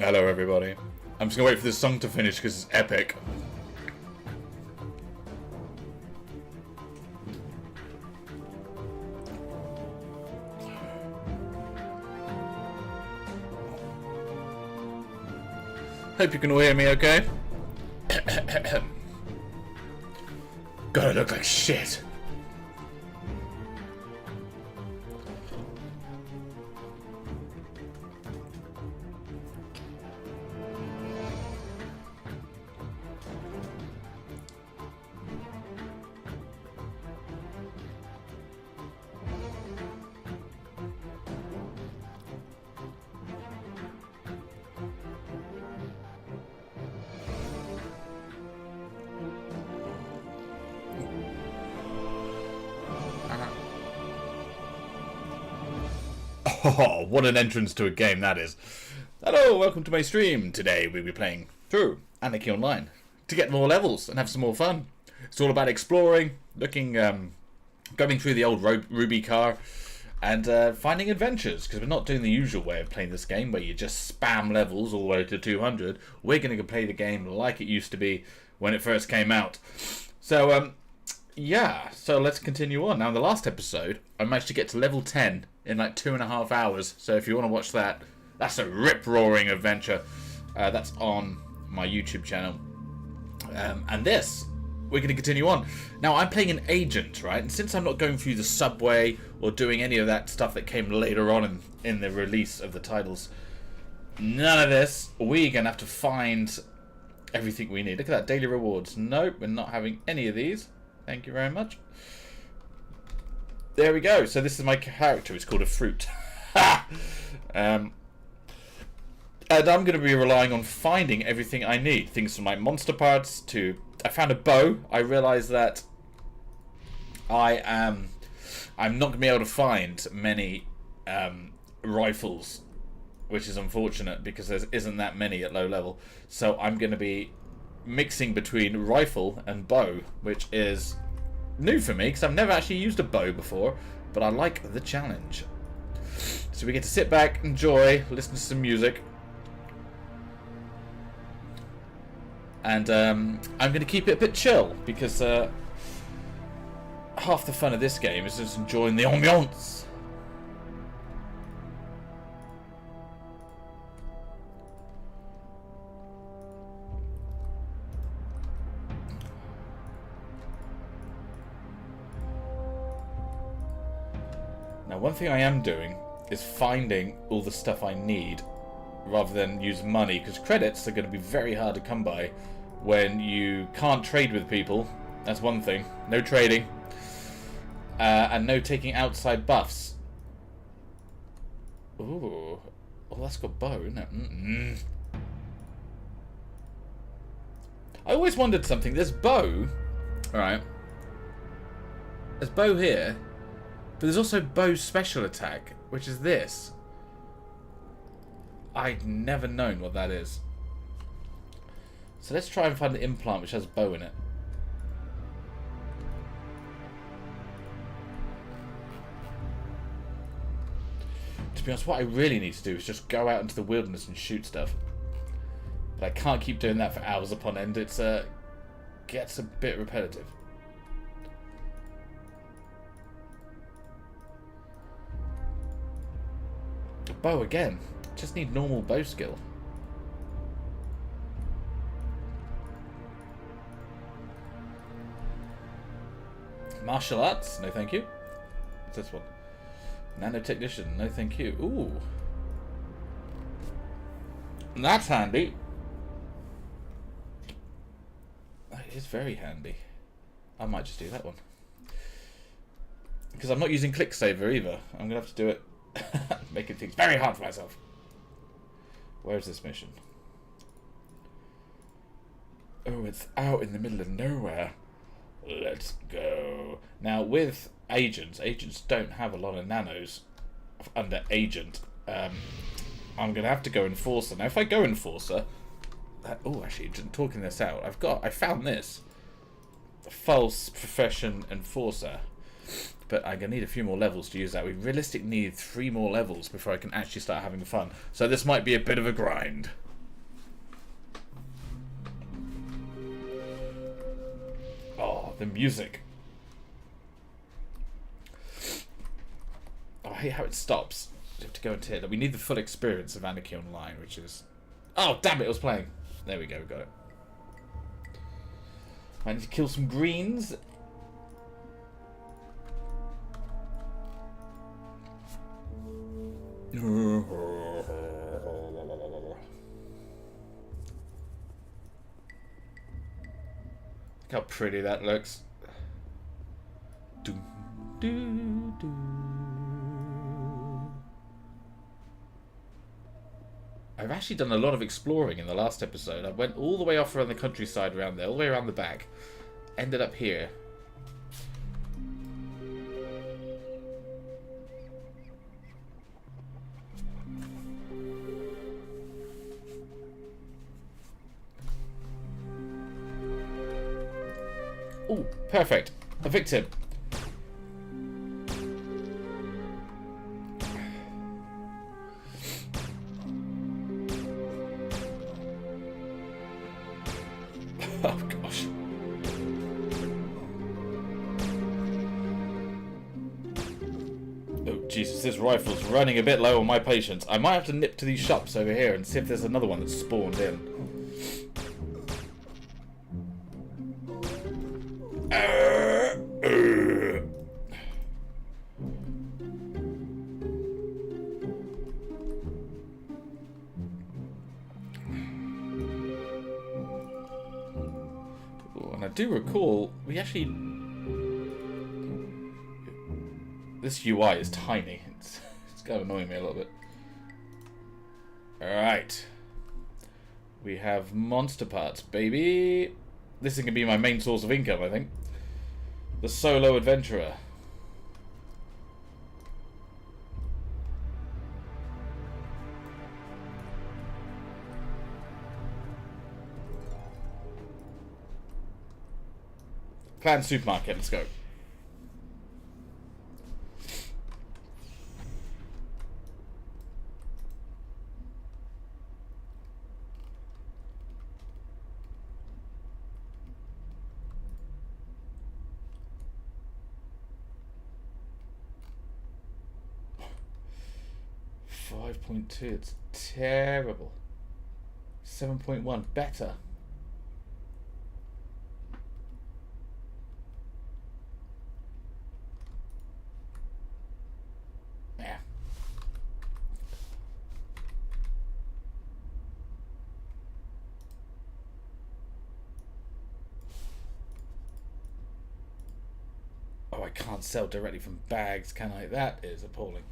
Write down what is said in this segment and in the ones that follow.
Hello everybody. I'm just gonna wait for this song to finish because it's epic. Hope you can all hear me okay. God, I look like shit. Oh, what an entrance to a game that is. Hello, welcome to my stream. Today we'll be playing through Anarchy Online to get more levels and have some more fun. It's all about exploring, looking, going through the old Ruby car and finding adventures, because we're not doing the usual way of playing this game where you just spam levels all the way to 200. We're going to play the game like it used to be when it first came out. So, yeah, so let's continue on. Now, in the last episode, I managed to get to level 10 in like 2.5 hours. So if you want to watch that, that's a rip-roaring adventure. That's on my YouTube channel. And this, we're going to continue on. Now, I'm playing an agent, right? And since I'm not going through the subway or doing any of that stuff that came later on in the release of the titles, none of this. We're going to have to find everything we need. Look at that, daily rewards. Nope, we're not having any of these. Thank you very much. There we go. So this is my character. It's called a fruit. And I'm going to be relying on finding everything I need. Things from like monster parts to... I found a bow. I realised that I'm not going to be able to find many rifles, which is unfortunate because there isn't that many at low level. So I'm going to be mixing between rifle and bow, which is new for me because I've never actually used a bow before, but I like the challenge. So we get to sit back, enjoy, listen to some music, and I'm going to keep it a bit chill because half the fun of this game is just enjoying the ambiance. Now, one thing I am doing is finding all the stuff I need rather than use money, because credits are going to be very hard to come by when you can't trade with people. That's one thing. No trading. And no taking outside buffs. Ooh. Oh, that's got bow, isn't it? I always wondered something. There's bow. Alright. There's bow here. But there's also bow special attack, which is this. I'd never known what that is. So let's try and find the implant which has bow in it. To be honest, what I really need to do is just go out into the wilderness and shoot stuff. But I can't keep doing that for hours upon end. It's gets a bit repetitive. Bow again. Just need normal bow skill. Martial arts, no thank you. What's this one? Nanotechnician, no thank you. Ooh. That's handy. It is very handy. I might just do that one. Because I'm not using click saver either. I'm going to have to do it. Making things very hard for myself. Where's this mission? Oh, it's out in the middle of nowhere. Let's go. Now, with agents don't have a lot of nanos under agent. I'm going to have to go Enforcer. Now, if I go Enforcer... oh, actually, talking this out, I found this. False Profession Enforcer. But I'm going to need a few more levels to use that. We realistically need 3 more levels before I can actually start having fun. So this might be a bit of a grind. The music. Oh, I hate how it stops. You have to go into it. We need the full experience of Anarchy Online, which is... Oh, damn it, it was playing. There we go, we got it. I need to kill some greens. Look how pretty that looks. Doom, doo, doo. I've actually done a lot of exploring in the last episode. I went all the way off around the countryside around there, all the way around the back. Ended up here. Oh, perfect. A victim. Oh, gosh. Oh, Jesus, this rifle's running a bit low on my patience. I might have to nip to these shops over here and see if there's another one that's spawned in. And I do recall, we actually... This UI is tiny. It's kind of annoying me a little bit. Alright. We have monster parts, baby. This is going to be my main source of income, I think. The solo adventurer. Planned supermarket, let's go. .2, it's terrible. 7.1, better. Yeah. Oh, I can't sell directly from bags, can I? That is appalling.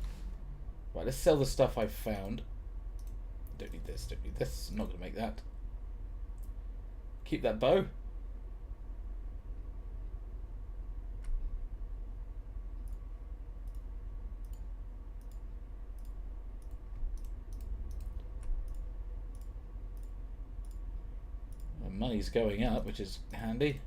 Right, let's sell the stuff I've found. Don't need this, don't need this. I'm not going to make that. Keep that bow. My money's going up, which is handy.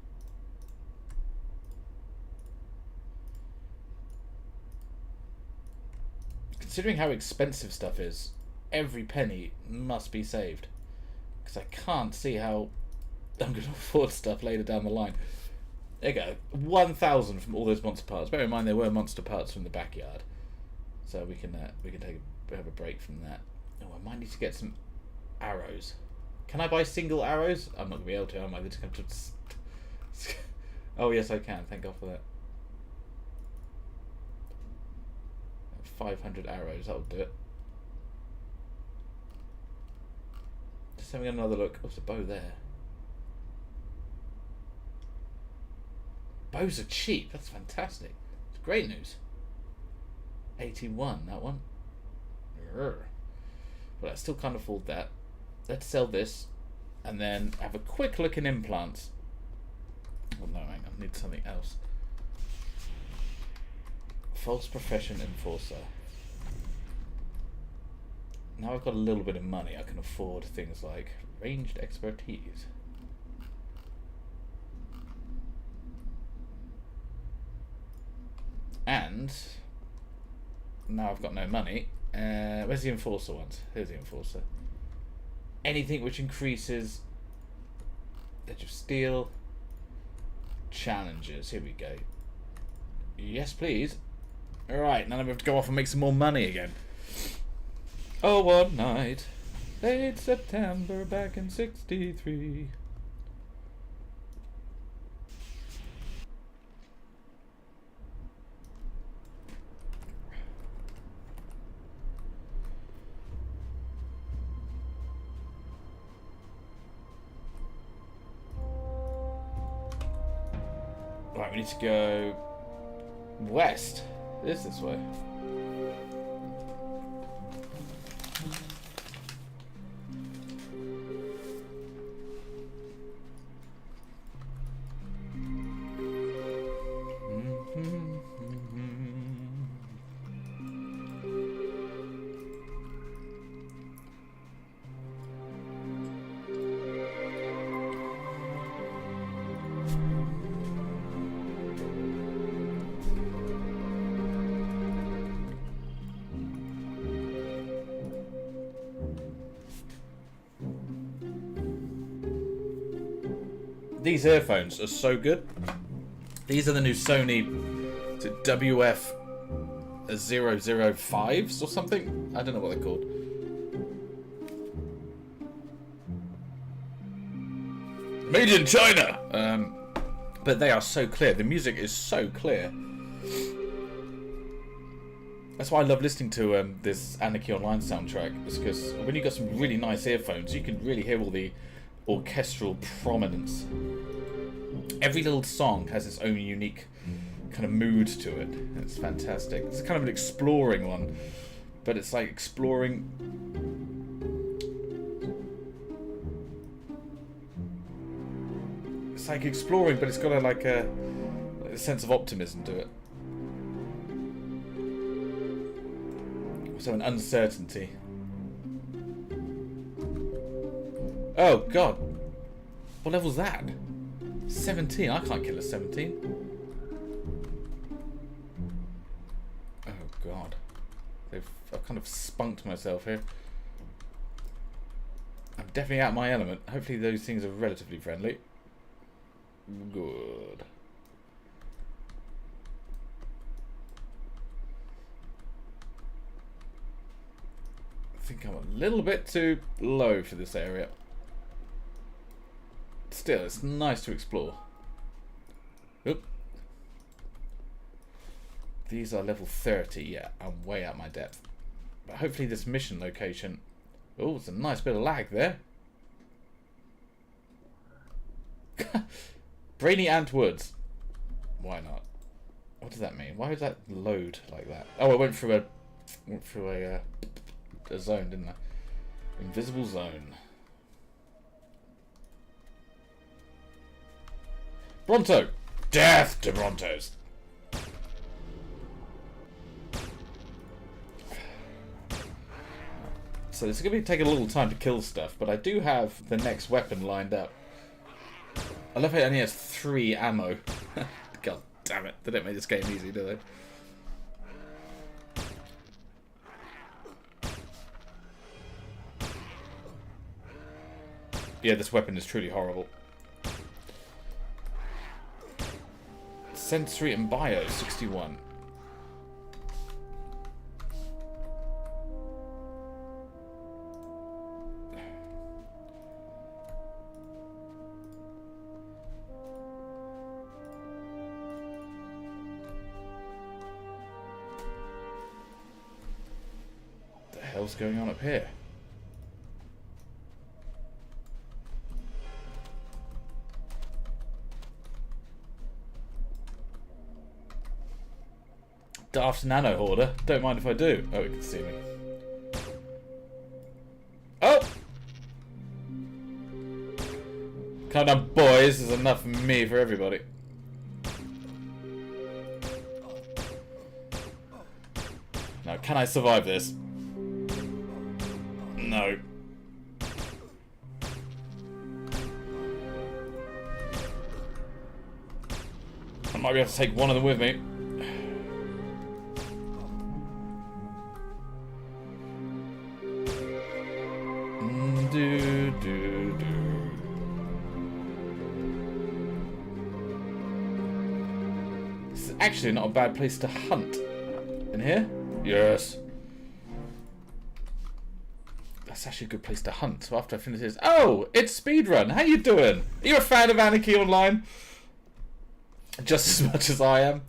Considering how expensive stuff is, every penny must be saved. Because I can't see how I'm going to afford stuff later down the line. There you go. 1,000 from all those monster parts. Bear in mind there were monster parts from the backyard. So we can have a break from that. Oh, I might need to get some arrows. Can I buy single arrows? I'm not going to be able to, am I? They're just going to... Oh, yes, I can. Thank God for that. 500 arrows, that'll do it. Just having another look. Oh, there's a bow there. Bows are cheap, that's fantastic. It's great news. 81, that one. But I still can't afford that. Let's sell this and then have a quick look in implants. Oh no, hang on, I need something else. False profession enforcer. Now I've got a little bit of money, I can afford things like ranged expertise. And now I've got no money. Where's the enforcer ones? Here's the enforcer. Anything which increases edge of steel. challenges. Here we go. Yes, please. Alright, now we have to go off and make some more money again. Oh, one night, late September, back in '63. Right, we need to go west. It is this way. These earphones are so good. These are the new Sony WF-005s or something. I don't know what they're called. Made in China! But they are so clear. The music is so clear. That's why I love listening to this Anarchy Online soundtrack. It's because when you've got some really nice earphones, you can really hear all the orchestral prominence. Every little song has its own unique kind of mood to it. It's fantastic. It's kind of an exploring one, but it's like exploring. It's like exploring, but it's got a sense of optimism to it. So an uncertainty. Oh god. What level's that? 17. I can't kill a 17. Oh god. I've kind of spunked myself here. I'm definitely out of my element. Hopefully those things are relatively friendly. Good. I think I'm a little bit too low for this area. Still, it's nice to explore. Oop. These are level 30. Yeah, I'm way out my depth. But hopefully this mission location... Oh, it's a nice bit of lag there. Brainy Ant Woods. Why not? What does that mean? Why does that load like that? Oh, I went through a zone, didn't I? Invisible zone. Bronto! Death to Brontos! So this is going to be taking a little time to kill stuff, but I do have the next weapon lined up. I love how it only has 3 ammo. God damn it. They don't make this game easy, do they? Yeah, this weapon is truly horrible. Sensory and Bio, 61. What the hell's going on up here? Daft Nano Hoarder. Don't mind if I do. Oh, it can see me. Oh! Calm down, boys. There's enough of me for everybody. Now, can I survive this? No. I might be able to take one of them with me. actually not a bad place to hunt. In here? Yes. That's actually a good place to hunt. So after I finish this... Oh! It's Speedrun! How you doing? Are you a fan of Anarchy Online? Just as much as I am.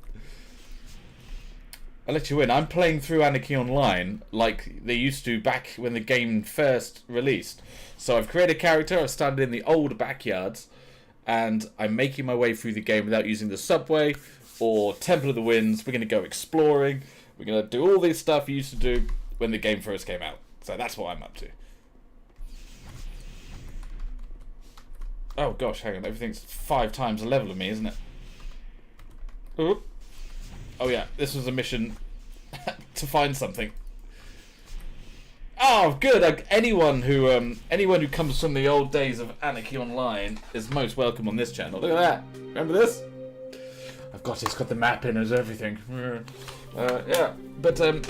I'll let you in. I'm playing through Anarchy Online like they used to back when the game first released. So I've created a character, I've started in the old backyards, and I'm making my way through the game without using the subway or Temple of the Winds. We're going to go exploring. We're going to do all this stuff you used to do when the game first came out. So that's what I'm up to. Oh gosh, hang on. Everything's 5 times the level of me, isn't it? Ooh. Oh yeah, this was a mission to find something. Oh, good. Anyone who comes from the old days of Anarchy Online is most welcome on this channel. Look at that. Remember this? I've got it. It's got the map in as everything. Yeah, but the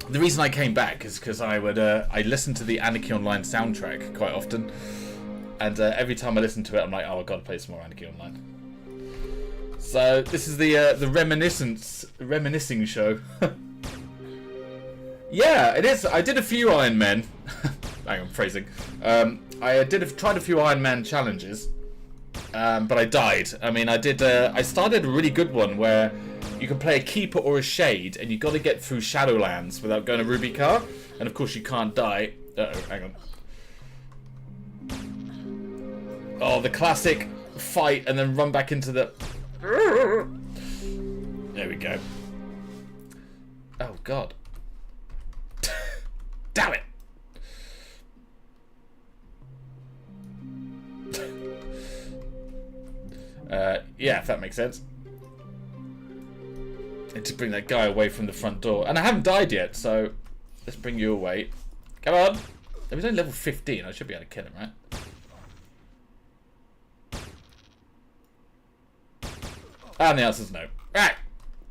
reason I came back is because I listened to the Anarchy Online soundtrack quite often, and every time I listen to it, I'm like, oh, I gotta play some more Anarchy Online. So this is the reminiscing show. Yeah, it is. I did a few Iron Men. Hang on, phrasing. I tried a few Iron Man challenges, but I died. I mean, I started a really good one where you can play a keeper or a shade, and you got to get through Shadowlands without going to Ruby Car, and of course you can't die. Uh-oh, hang on. Oh, the classic fight and then run back into the. There we go. Oh God. Damn it! Yeah, if that makes sense. And to bring that guy away from the front door. And I haven't died yet, so let's bring you away. Come on! He was only level 15, I should be able to kill him, right? And the answer's no. Right!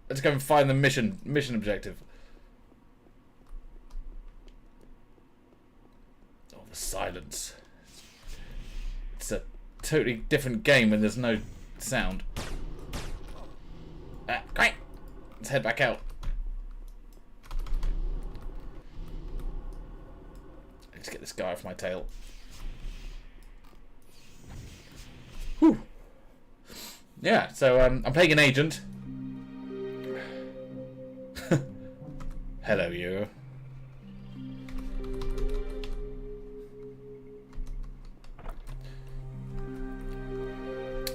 Let's go and find the mission objective. The silence. It's a totally different game when there's no sound. Great! Let's head back out. Let's get this guy off my tail. Whew. Yeah, so I'm playing an agent. Hello, you.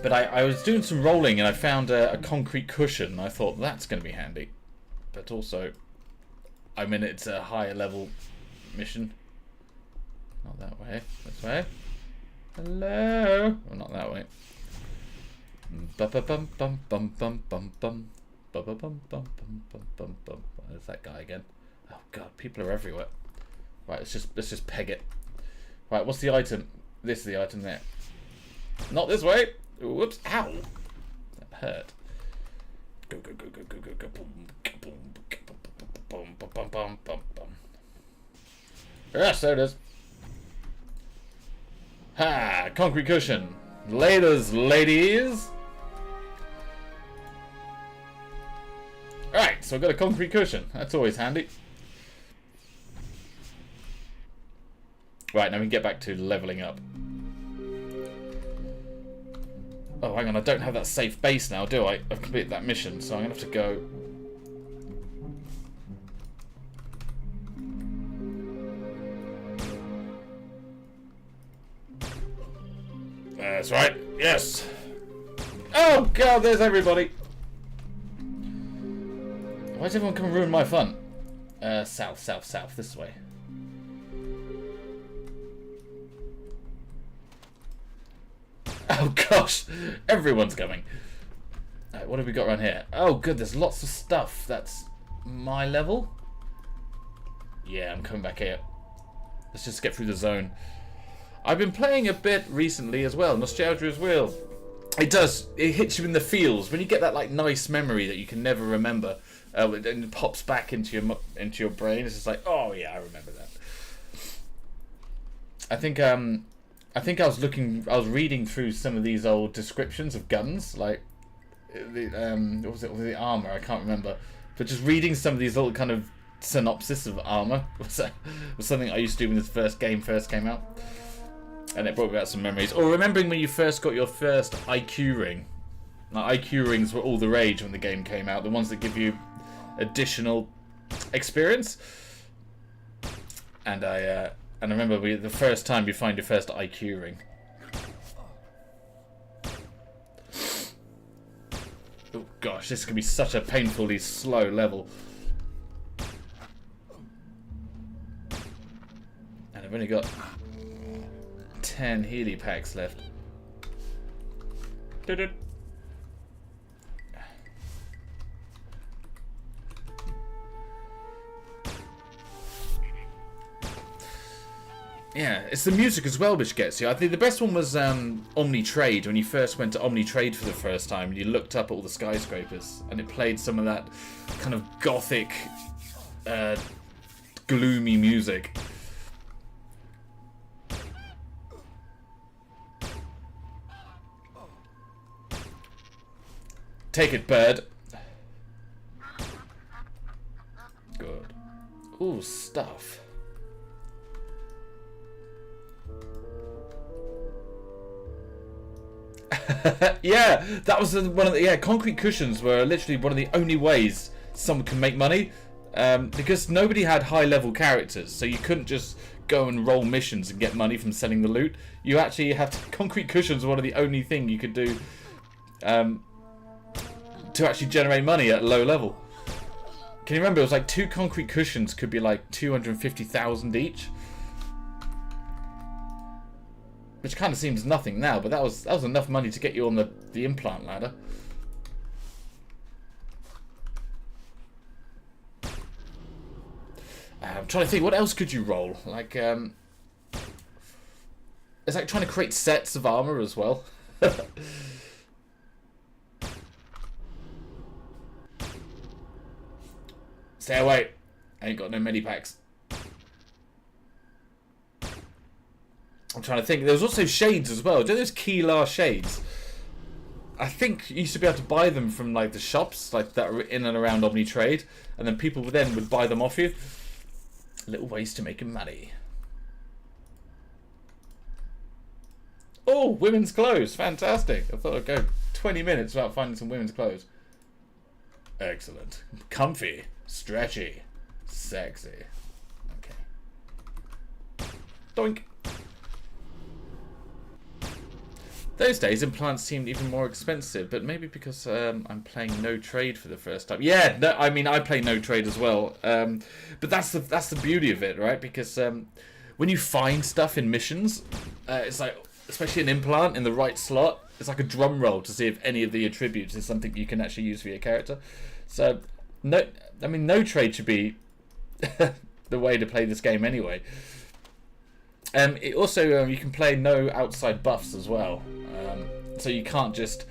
But I was doing some rolling and I found a concrete cushion. I thought that's going to be handy. But also, I mean, it's a higher level mission. Not that way. This way. Hello. Well, not that way. Bum bum bum bum bum bum bum bum bum bum bum bum bum bum. There's that guy again. Oh God, people are everywhere. Right, let's just peg it. Right, what's the item? This is the item there. Not this way. Whoops! Ow! That hurt. Go go go go go go go boom boom boom boom boom boom boom boom. Yes, there it is. Ha! Concrete cushion. Ladies. Alright, so I've got a concrete cushion. That's always handy. Right, now we can get back to leveling up. Oh, hang on, I don't have that safe base now, do I? I've completed that mission, so I'm going to have to go... That's right, yes! Oh God, there's everybody! Why does everyone come and ruin my fun? South, this way. Oh gosh, everyone's coming. Right, what have we got around here? Oh good, there's lots of stuff. That's my level. Yeah, I'm coming back here. Let's just get through the zone. I've been playing a bit recently as well. Nostalgia as well. It does. It hits you in the feels when you get that like nice memory that you can never remember, and it pops back into your brain. It's just like, oh yeah, I remember that. I think I was reading through some of these old descriptions of guns. Like, what was it? The armor? I can't remember. But just reading some of these little kind of synopsis of armor was something I used to do when this game first came out, and it brought me back some memories. Or remembering when you first got your first IQ ring. Like, IQ rings were all the rage when the game came out. The ones that give you additional experience. And I remember the first time you find your first IQ ring. Oh gosh, this can be such a painfully slow level. And I've only got 10 Healy packs left. Yeah, it's the music as well which gets you. I think the best one was Omni Trade, when you first went to Omni Trade for the first time and you looked up at all the skyscrapers and it played some of that kind of gothic, gloomy music. Take it, bird. Good. Ooh, stuff. Yeah, that was one of the concrete cushions were literally one of the only ways someone can make money, because nobody had high level characters, so you couldn't just go and roll missions and get money from selling the loot. You actually have to, concrete cushions were one of the only thing you could do to actually generate money at a low level. Can you remember? It was like 2 concrete cushions could be like 250,000 each. Which kind of seems nothing now, but that was enough money to get you on the implant ladder. I'm trying to think, what else could you roll? Like, it's like trying to create sets of armor as well. Stay away. I ain't got no mini packs. I'm trying to think. There was also shades as well. Do you know those Keylar shades? I think you used to be able to buy them from like the shops like that were in and around Omni Trade, and then people then would buy them off you. Little ways to making money. Oh, women's clothes. Fantastic. I thought I'd go 20 minutes without finding some women's clothes. Excellent. Comfy. Stretchy. Sexy. Okay. Doink. Those days, implants seemed even more expensive, but maybe because I'm playing no trade for the first time. Yeah, no, I mean, I play no trade as well. But that's the beauty of it, right? Because when you find stuff in missions, it's like, especially an implant in the right slot, it's like a drum roll to see if any of the attributes is something you can actually use for your character. So, no, I mean, no trade should be the way to play this game anyway. It also you can play no outside buffs as well, so you can't just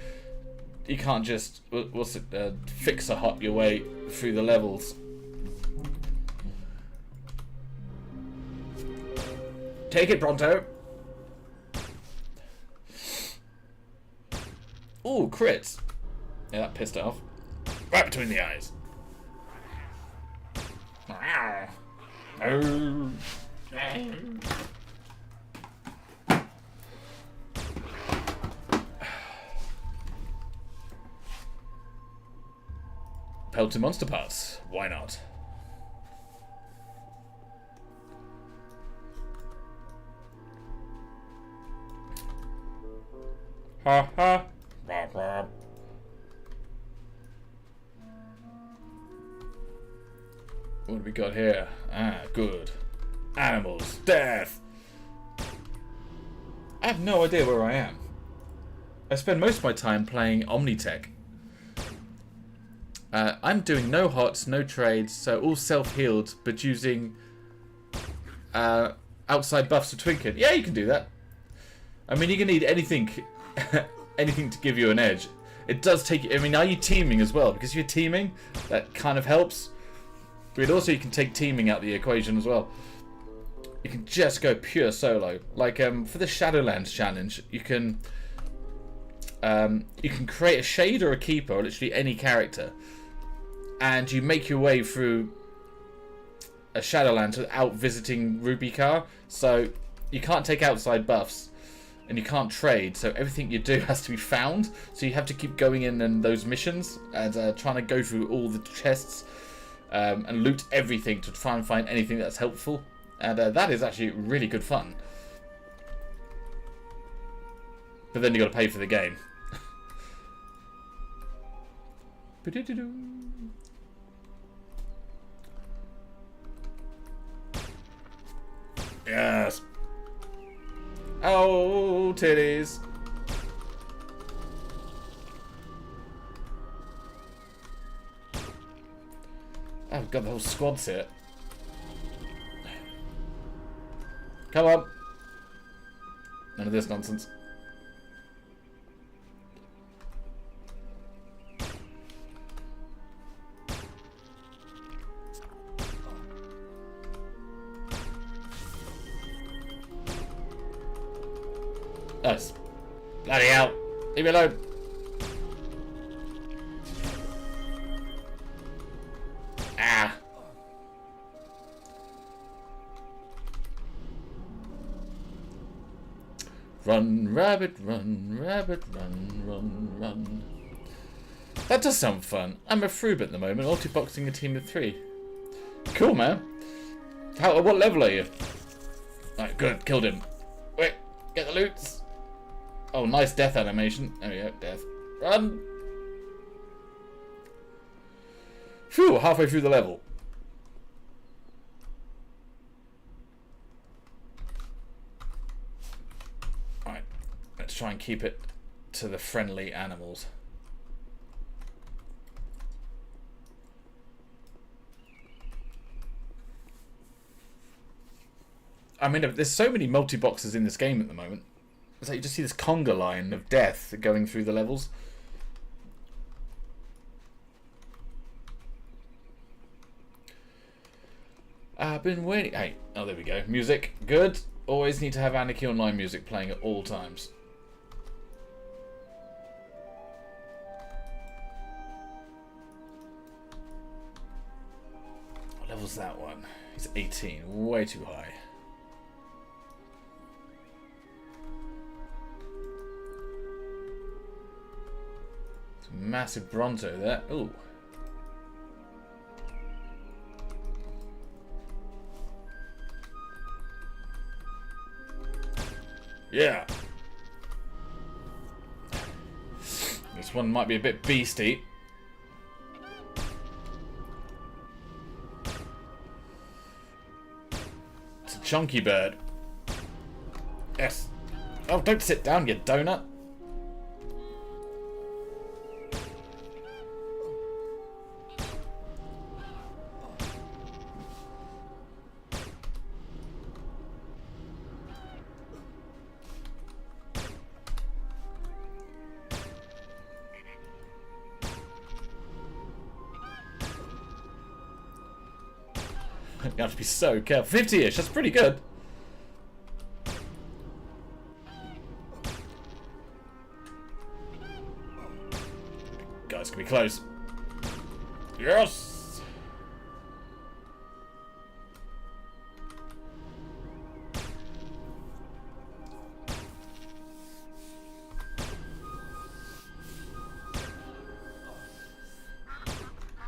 fix a hop your way through the levels. Take it, Pronto. Ooh, crits. Yeah, that pissed it off. Right between the eyes. Oh. Pelted monster parts. Why not? Ha ha. Rah, rah. What have we got here? Ah, good. Animals. Death. I have no idea where I am. I spend most of my time playing Omnitech. I'm doing no hots, no trades, so all self-healed, but using outside buffs to Twinket. Yeah, you can do that. I mean, you can need anything, anything to give you an edge. It does take. I mean, are you teaming as well? Because if you're teaming, that kind of helps. But also, you can take teaming out of the equation as well. You can just go pure solo. Like for the Shadowlands challenge, you can you can create a shade or a keeper, or literally any character, and you make your way through a Shadowlands without visiting Ruby Car. So you can't take outside buffs, and you can't trade, so everything you do has to be found. So you have to keep going in and those missions and trying to go through all the chests and loot everything to try and find anything that's helpful. And that is actually really good fun. But then you got to pay for the game. Yes. Oh, titties. Oh god, the whole squad's here. Come on. None of this nonsense. Nice. Bloody hell. Leave me alone. Ah. Run, rabbit, run, rabbit, run, run, run. That does sound fun. I'm a Froob at the moment, multi-boxing a team of 3. Cool, man. What level are you? Alright, good. Killed him. Wait, get the loots. Oh, nice death animation. There we go, death. Run! Phew, halfway through the level. Alright, let's try and keep it to the friendly animals. I mean, there's so many multi-boxes in this game at the moment. It's like you just see this conga line of death going through the levels. I've been waiting. Hey, oh, there we go. Music, good. Always need to have Anarchy Online music playing at all times. What level's that one? It's 18. Way too high. Massive Bronto there. Ooh. Yeah. This one might be a bit beasty. It's a chunky bird. Yes. Oh, don't sit down, you donut. You have to be so careful. 50-ish, that's pretty good. Guys, can be close. Yes!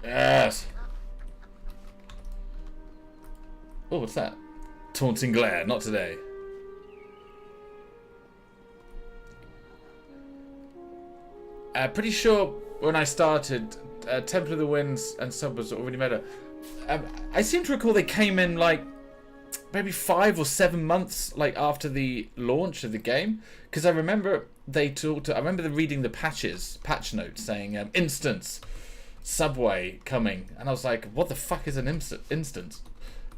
Yes! Oh, what's that? Taunting glare, not today. Pretty sure when I started, Temple of the Winds and Sub was already meta. I seem to recall they came in like maybe 5 or 7 months like after the launch of the game, because I remember they talked. I remember them reading the patch notes saying instance, Subway coming, and I was like, what the fuck is an instance?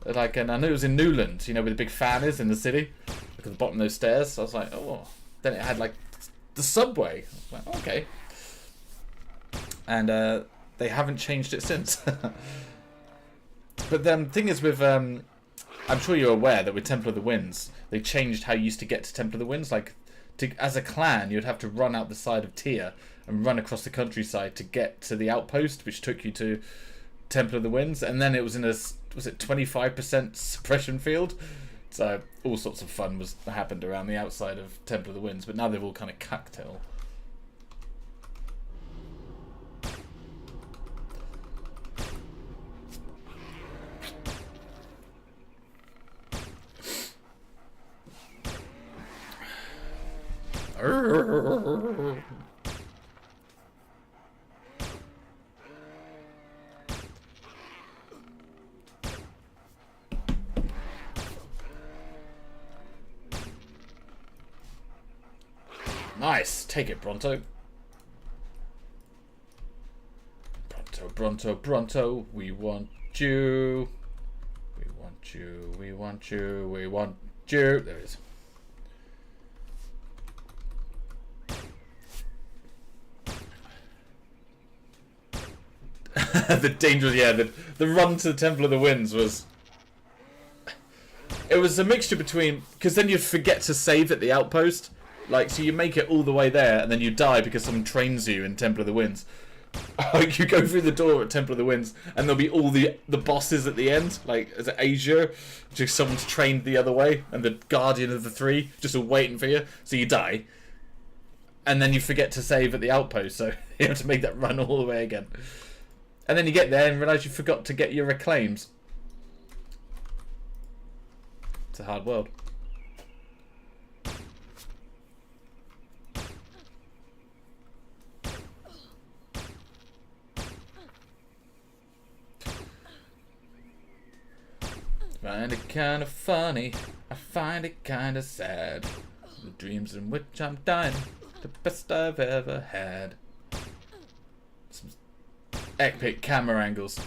Like, and I knew it was in Newland, you know, where the big fan is in the city. Look at the bottom of those stairs. So I was like, oh. Then it had like the subway. I was like, okay. And they haven't changed it since. But the thing is with, I'm sure you're aware that with Temple of the Winds, they changed how you used to get to Temple of the Winds. Like, as a clan, you'd have to run out the side of Tyr and run across the countryside to get to the outpost, which took you to Temple of the Winds, and then it was in a, was it 25% suppression field? So all sorts of fun happened around the outside of Temple of the Winds, but now they've all kind of cocktail. Nice, take it, Bronto. Bronto, we want you. We want you, we want you, we want you. There it is. The dangerous, yeah, the run to the Temple of the Winds was... It was a mixture between... Because then you'd forget to save at the outpost. Like, so you make it all the way there, and then you die because someone trains you in Temple of the Winds. Like, you go through the door at Temple of the Winds, and there'll be all the bosses at the end. Like, is it Asia? Just someone's trained the other way, and the Guardian of the Three, just all waiting for you. So you die. And then you forget to save at the outpost, so you have to make that run all the way again. And then you get there and realise you forgot to get your reclaims. It's a hard world. I find it kind of funny, I find it kind of sad. The dreams in which I'm dying, the best I've ever had. Some epic camera angles.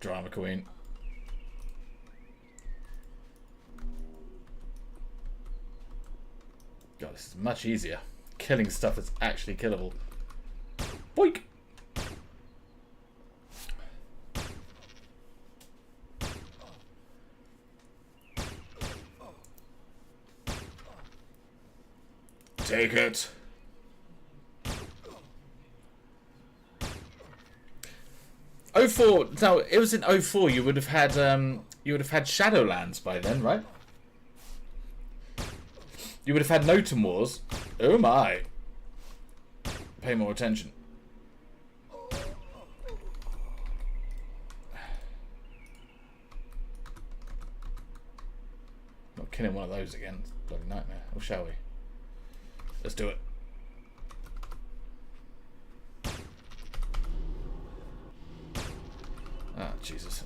Drama queen. God, this is much easier. Killing stuff that's actually killable. Boink! Take it. '04. No, it was in '04. You would have had Shadowlands by then, right? You would have had Notum Wars. Oh my! Pay more attention. Not killing one of those again. It's a bloody nightmare. Or shall we? Let's do it. Ah, Jesus.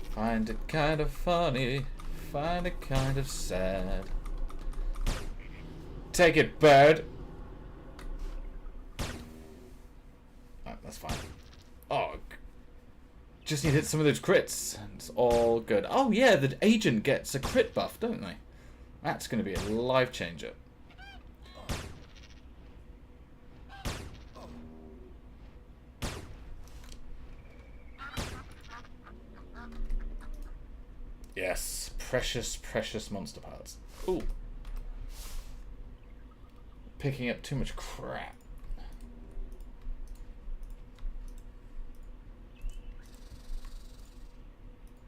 Find it kind of funny, find it kind of sad. Take it, bird. That's fine. Oh, just need to hit some of those crits. It's all good. Oh yeah, the agent gets a crit buff, don't they? That's going to be a life changer. Yes, precious, precious monster parts. Ooh. Picking up too much crap.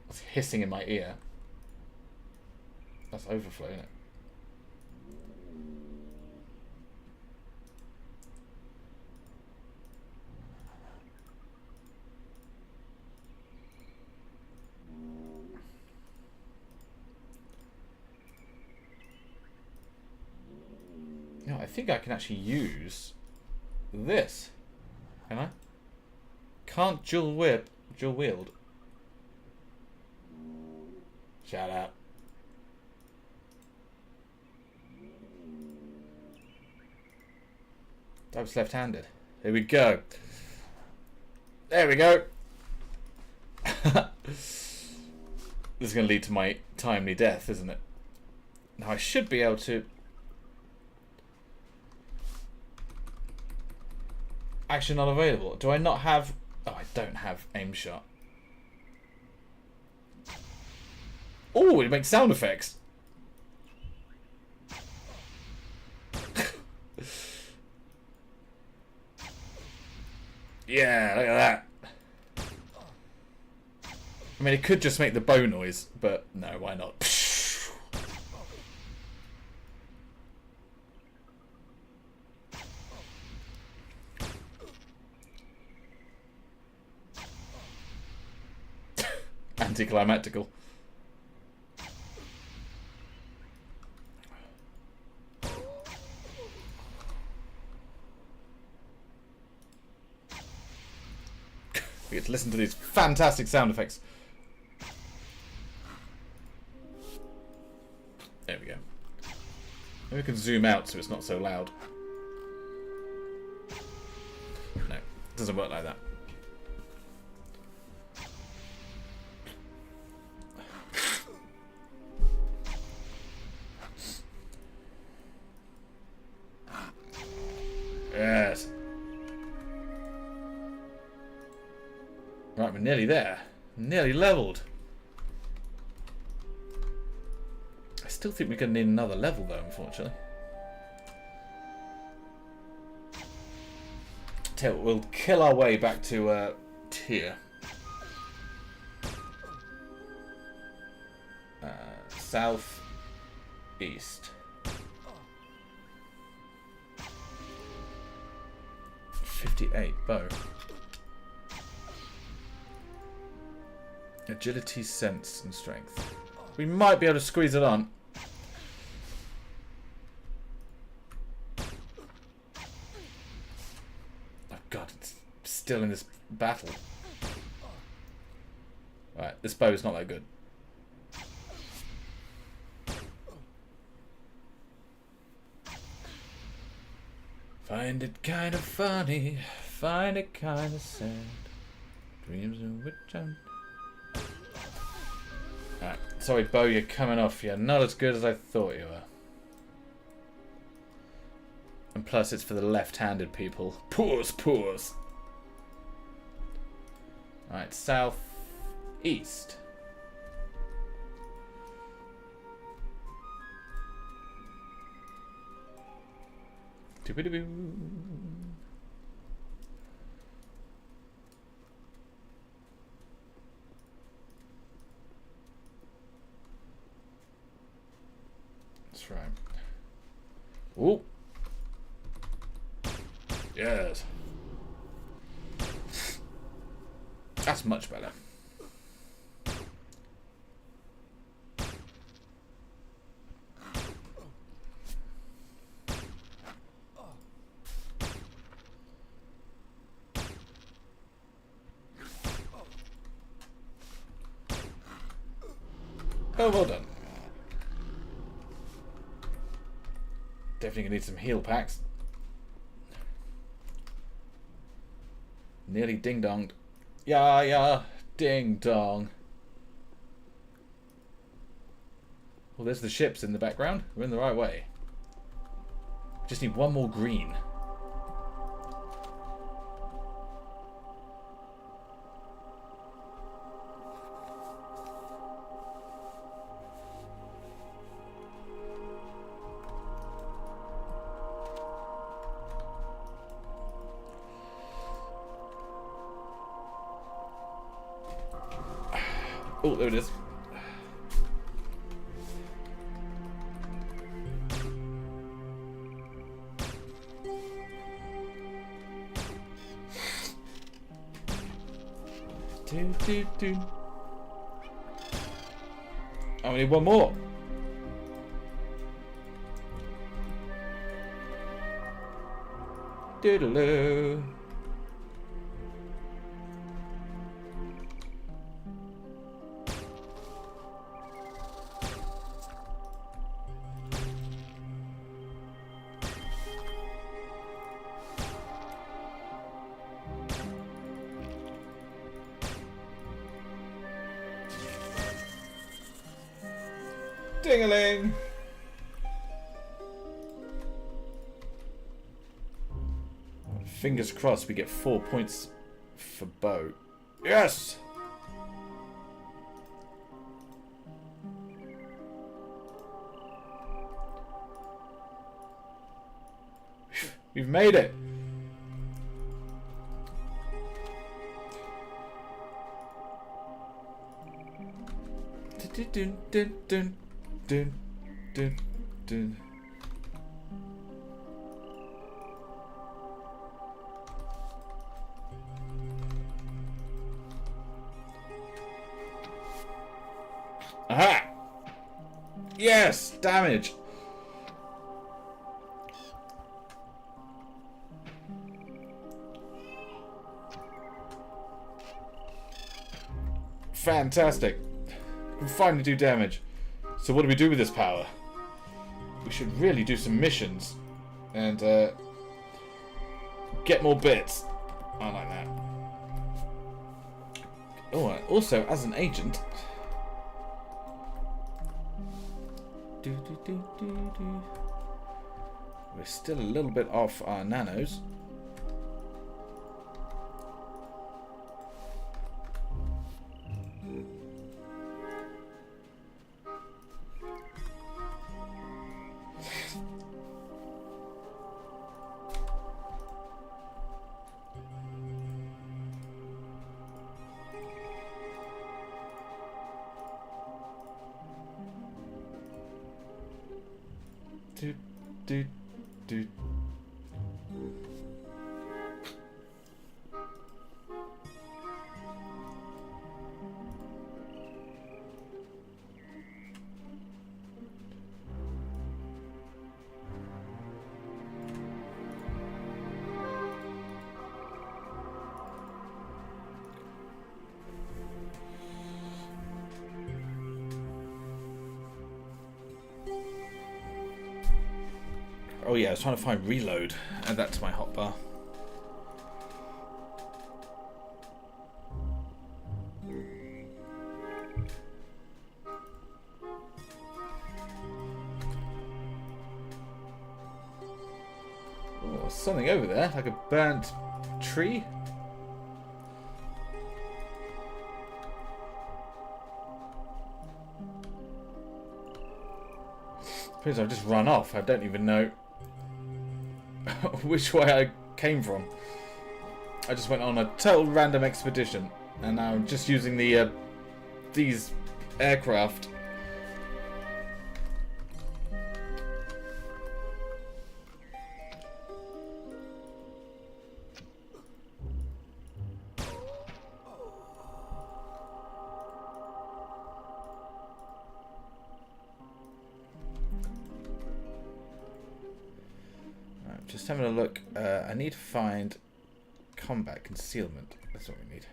It's hissing in my ear. That's overflow, isn't it? No, I think I can actually use this. Can I? Can't dual wield. Shout out. That was left-handed. Here we go. There we go. This is going to lead to my timely death, isn't it? Now I should be able to... Action not available. Do I not have... Oh, I don't have aim shot. Oh, it makes sound effects. Yeah, look at that. I mean, it could just make the bow noise, but no, why not? Anticlimactical. We get to listen to these fantastic sound effects. There we go. Maybe we can zoom out so it's not so loud. No, it doesn't work like that. Yes. Right, we're nearly there. Nearly leveled. I still think we're going to need another level though, unfortunately. We'll kill our way back to tier. South east. 58 bow. Agility, sense, and strength. We might be able to squeeze it on. Oh god, it's still in this battle. Right, this bow is not that good. Find it kind of funny, find it kind of sad. Dreams in which I'm... Alright, sorry Bo, you're coming off. You're not as good as I thought you were. And plus it's for the left-handed people. Pause, pause. Alright, south east. Doo-ba-doo-boo. That's right. Ooh. Yes. That's much better. Oh, well done. Definitely gonna need some heal packs. Nearly ding-donged. Yeah, yeah, ding-dong. Well, there's the ships in the background. We're in the right way. Just need one more green. Oh, there it is. Oh, we need one more. Doodaloo. Ding-a-ling! Fingers crossed we get 4 points for bow. Yes! We've made it! Dun, dun, dun, dun, dun, dun. Aha! Yes! Damage! Fantastic! We can finally do damage. So what do we do with this power? We should really do some missions. And, get more bits. I like that. Oh, also, as an agent... We're still a little bit off our nanos. Do, do, do. Oh yeah, I was trying to find reload. Add that to my hotbar. Oh, there's something over there, like a burnt tree. Please, I've just run off. I don't even know which way I came from. I just went on a total random expedition, and now I'm just using the these aircraft. Just having a look. I need to find combat concealment. That's what we need.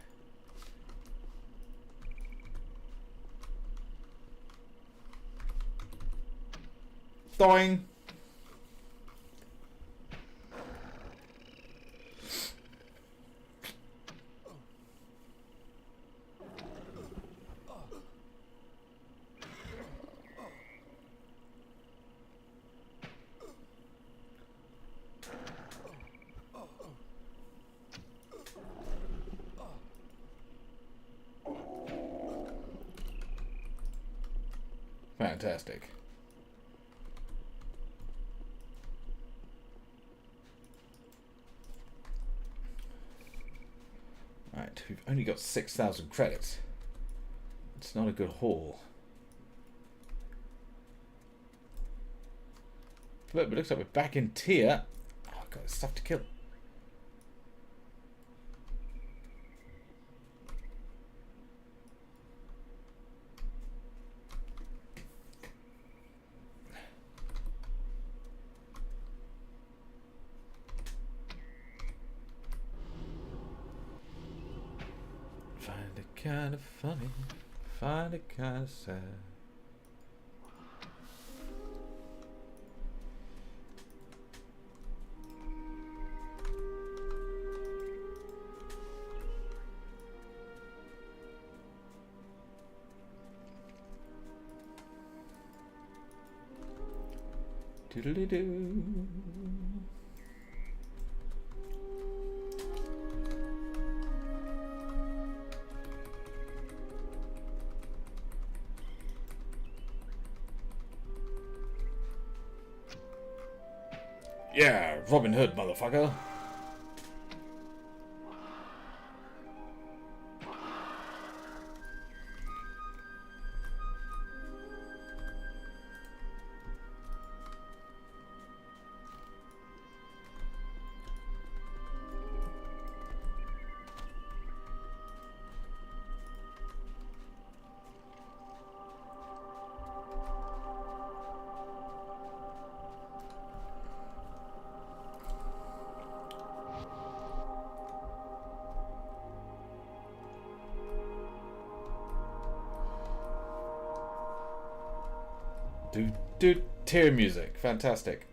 Doing. Fantastic. Right, we've only got 6,000 credits. It's not a good haul. But it looks like we're back in tier. Oh, I've got stuff to kill. Find it kind of funny, find it kind of sad. Doodly-doo. Yeah, Robin Hood, motherfucker. Do tier music, fantastic.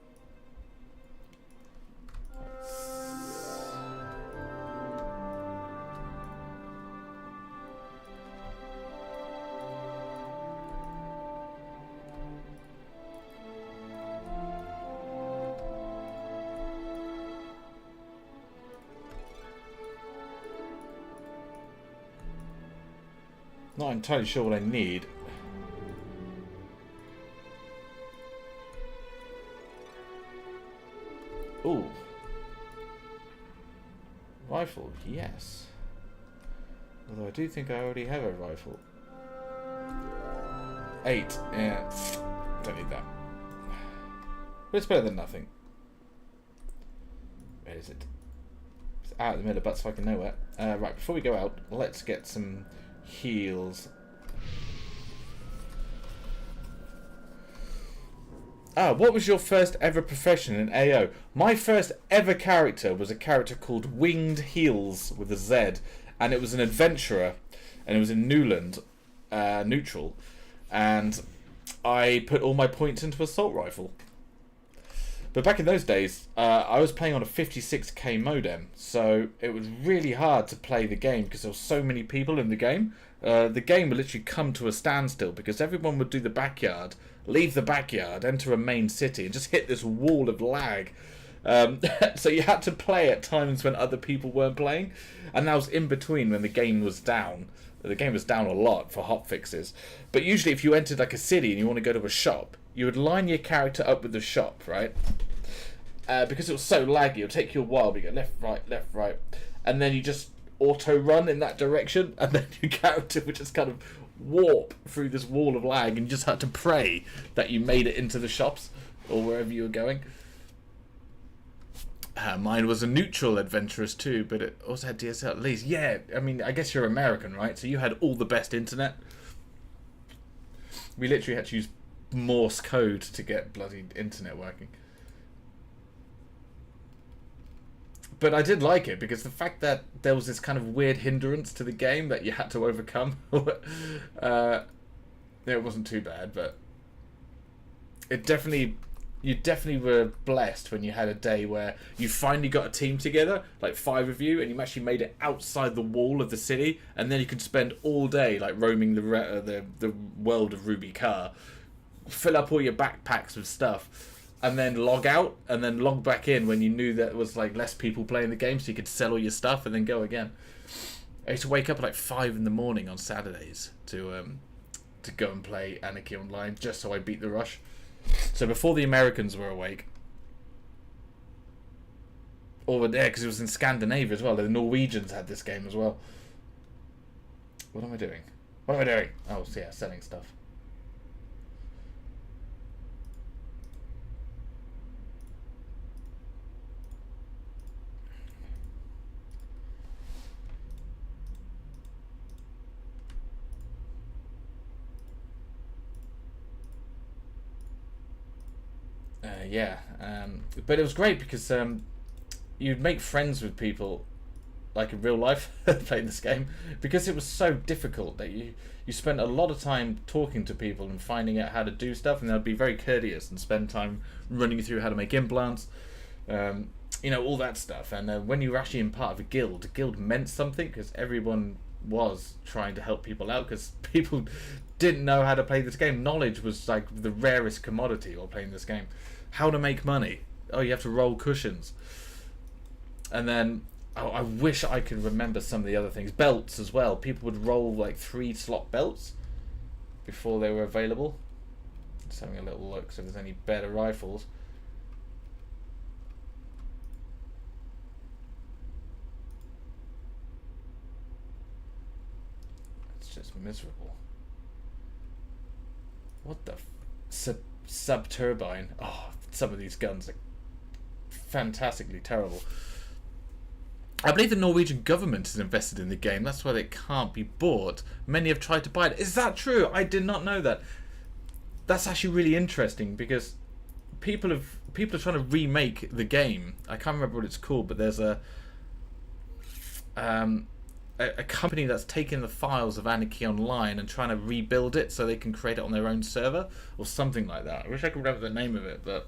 Not entirely sure what I need. Ooh. Rifle, yes. Although I do think I already have a rifle. 8, yeah. Don't need that. But it's better than nothing. Where is it? It's out in the middle of butt fucking nowhere. Right, before we go out, let's get some heals. What was your first ever profession in AO? My first ever character was a character called Winged Heels with a Z, and it was an adventurer, and it was in Newland, neutral, and I put all my points into assault rifle. But back in those days, I was playing on a 56k modem, so it was really hard to play the game because there were so many people in the game. The game would literally come to a standstill because everyone would do the backyard, leave the backyard, enter a main city, and just hit this wall of lag. So you had to play at times when other people weren't playing, and that was in between when the game was down. The game was down a lot for hotfixes. But usually if you entered like a city and you want to go to a shop, you would line your character up with the shop, right? Because it was so laggy, it would take you a while, but you go left, right, and then you just auto-run in that direction, and then your character would just kind of warp through this wall of lag, and you just had to pray that you made it into the shops, or wherever you were going. Mine was a neutral adventurous too, but it also had DSL at least. Yeah, I mean, I guess you're American, right? So you had all the best internet. We literally had to use Morse code to get bloody internet working. But I did like it because the fact that there was this kind of weird hindrance to the game that you had to overcome, it wasn't too bad, but you definitely were blessed when you had a day where you finally got a team together, like 5 of you, and you actually made it outside the wall of the city, and then you could spend all day like roaming the world of Ruby Car, fill up all your backpacks with stuff, and then log out, and then log back in when you knew that there was like less people playing the game, so you could sell all your stuff and then go again. I used to wake up at like 5 in the morning on Saturdays to go and play Anarchy online just so I beat the rush. So before the Americans were awake, over there, because it was in Scandinavia as well, the Norwegians had this game as well. What am I doing? What am I doing? Oh, so yeah, selling stuff. Yeah, but it was great because you'd make friends with people like in real life playing this game, because it was so difficult that you spent a lot of time talking to people and finding out how to do stuff, and they'd be very courteous and spend time running you through how to make implants, you know, all that stuff. And when you were actually in part of a guild meant something because everyone was trying to help people out because people didn't know how to play this game. Knowledge was like the rarest commodity while playing this game. How to make money. Oh, you have to roll cushions. And then, oh, I wish I could remember some of the other things. Belts as well. People would roll like 3 slot belts before they were available. Just having a little look so if there's any better rifles. That's miserable. What the sub turbine? Oh, some of these guns are fantastically terrible. I believe the Norwegian government is invested in the game. That's why it can't be bought. Many have tried to buy it. Is that true? I did not know that. That's actually really interesting because people are trying to remake the game. I can't remember what it's called, but there's a company that's taking the files of Anarchy Online and trying to rebuild it so they can create it on their own server or something like that. I wish I could remember the name of it, but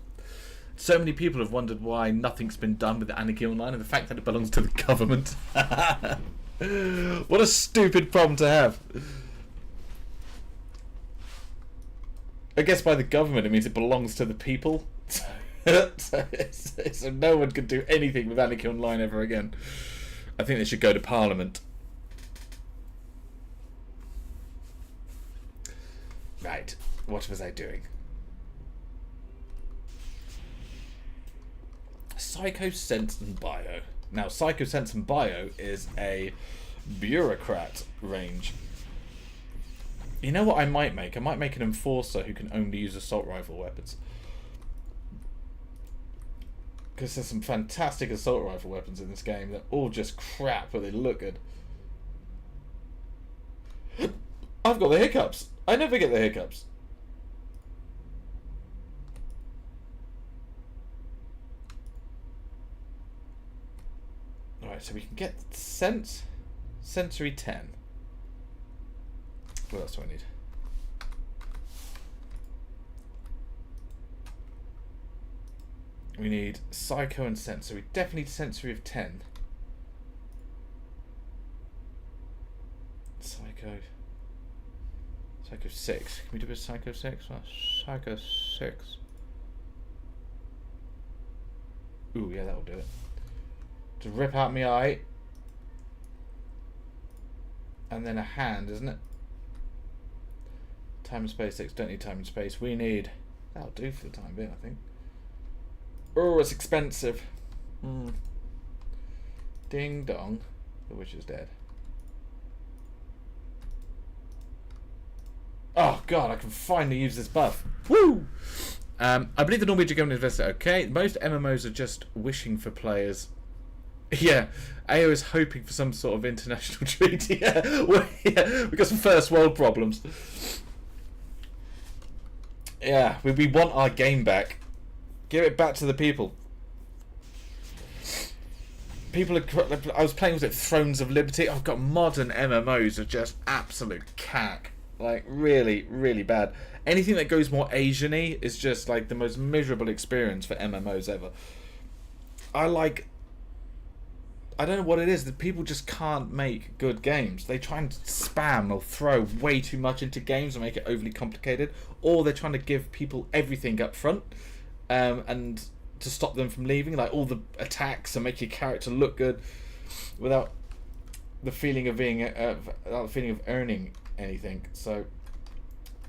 so many people have wondered why nothing's been done with Anarchy Online and the fact that it belongs to the government. What a stupid problem to have. I guess by the government it means it belongs to the people. So no one can do anything with Anarchy Online ever again. I think they should go to Parliament. Right, what was I doing? Psycho, Sense and Bio. Now, Psycho, Sense and Bio is a bureaucrat range. You know what I might make? I might make an enforcer who can only use assault rifle weapons. Because there's some fantastic assault rifle weapons in this game. They're all just crap, but they look good. I've got the hiccups. I never get the hiccups. Alright, so we can get Sense, Sensory 10. What else do I need? We need Psycho and Sensory. Definitely Sensory of 10. Psycho. Psycho 6. Can we do a Psycho 6? Well, Psycho 6. Ooh, yeah, that'll do it. To rip out my eye. And then a hand, isn't it? Time and space 6. Don't need time and space. We need... That'll do for the time being, I think. Oh, it's expensive. Ding dong. The witch is dead. Oh god, I can finally use this buff. Woo! I believe the Norwegian government invested. Okay, most MMOs are just wishing for players. Yeah, AO is hoping for some sort of international treaty. Yeah, we got some first world problems. Yeah, we want our game back. Give it back to the people. People are... I was playing, was it Thrones of Liberty? I've got modern MMOs are just absolute cack. Like, really, really bad. Anything that goes more Asian-y is just, like, the most miserable experience for MMOs ever. I don't know what it is, that people just can't make good games. They try and spam or throw way too much into games and make it overly complicated. Or they're trying to give people everything up front. And to stop them from leaving, like all the attacks and make your character look good without the feeling of being without the feeling of earning anything. So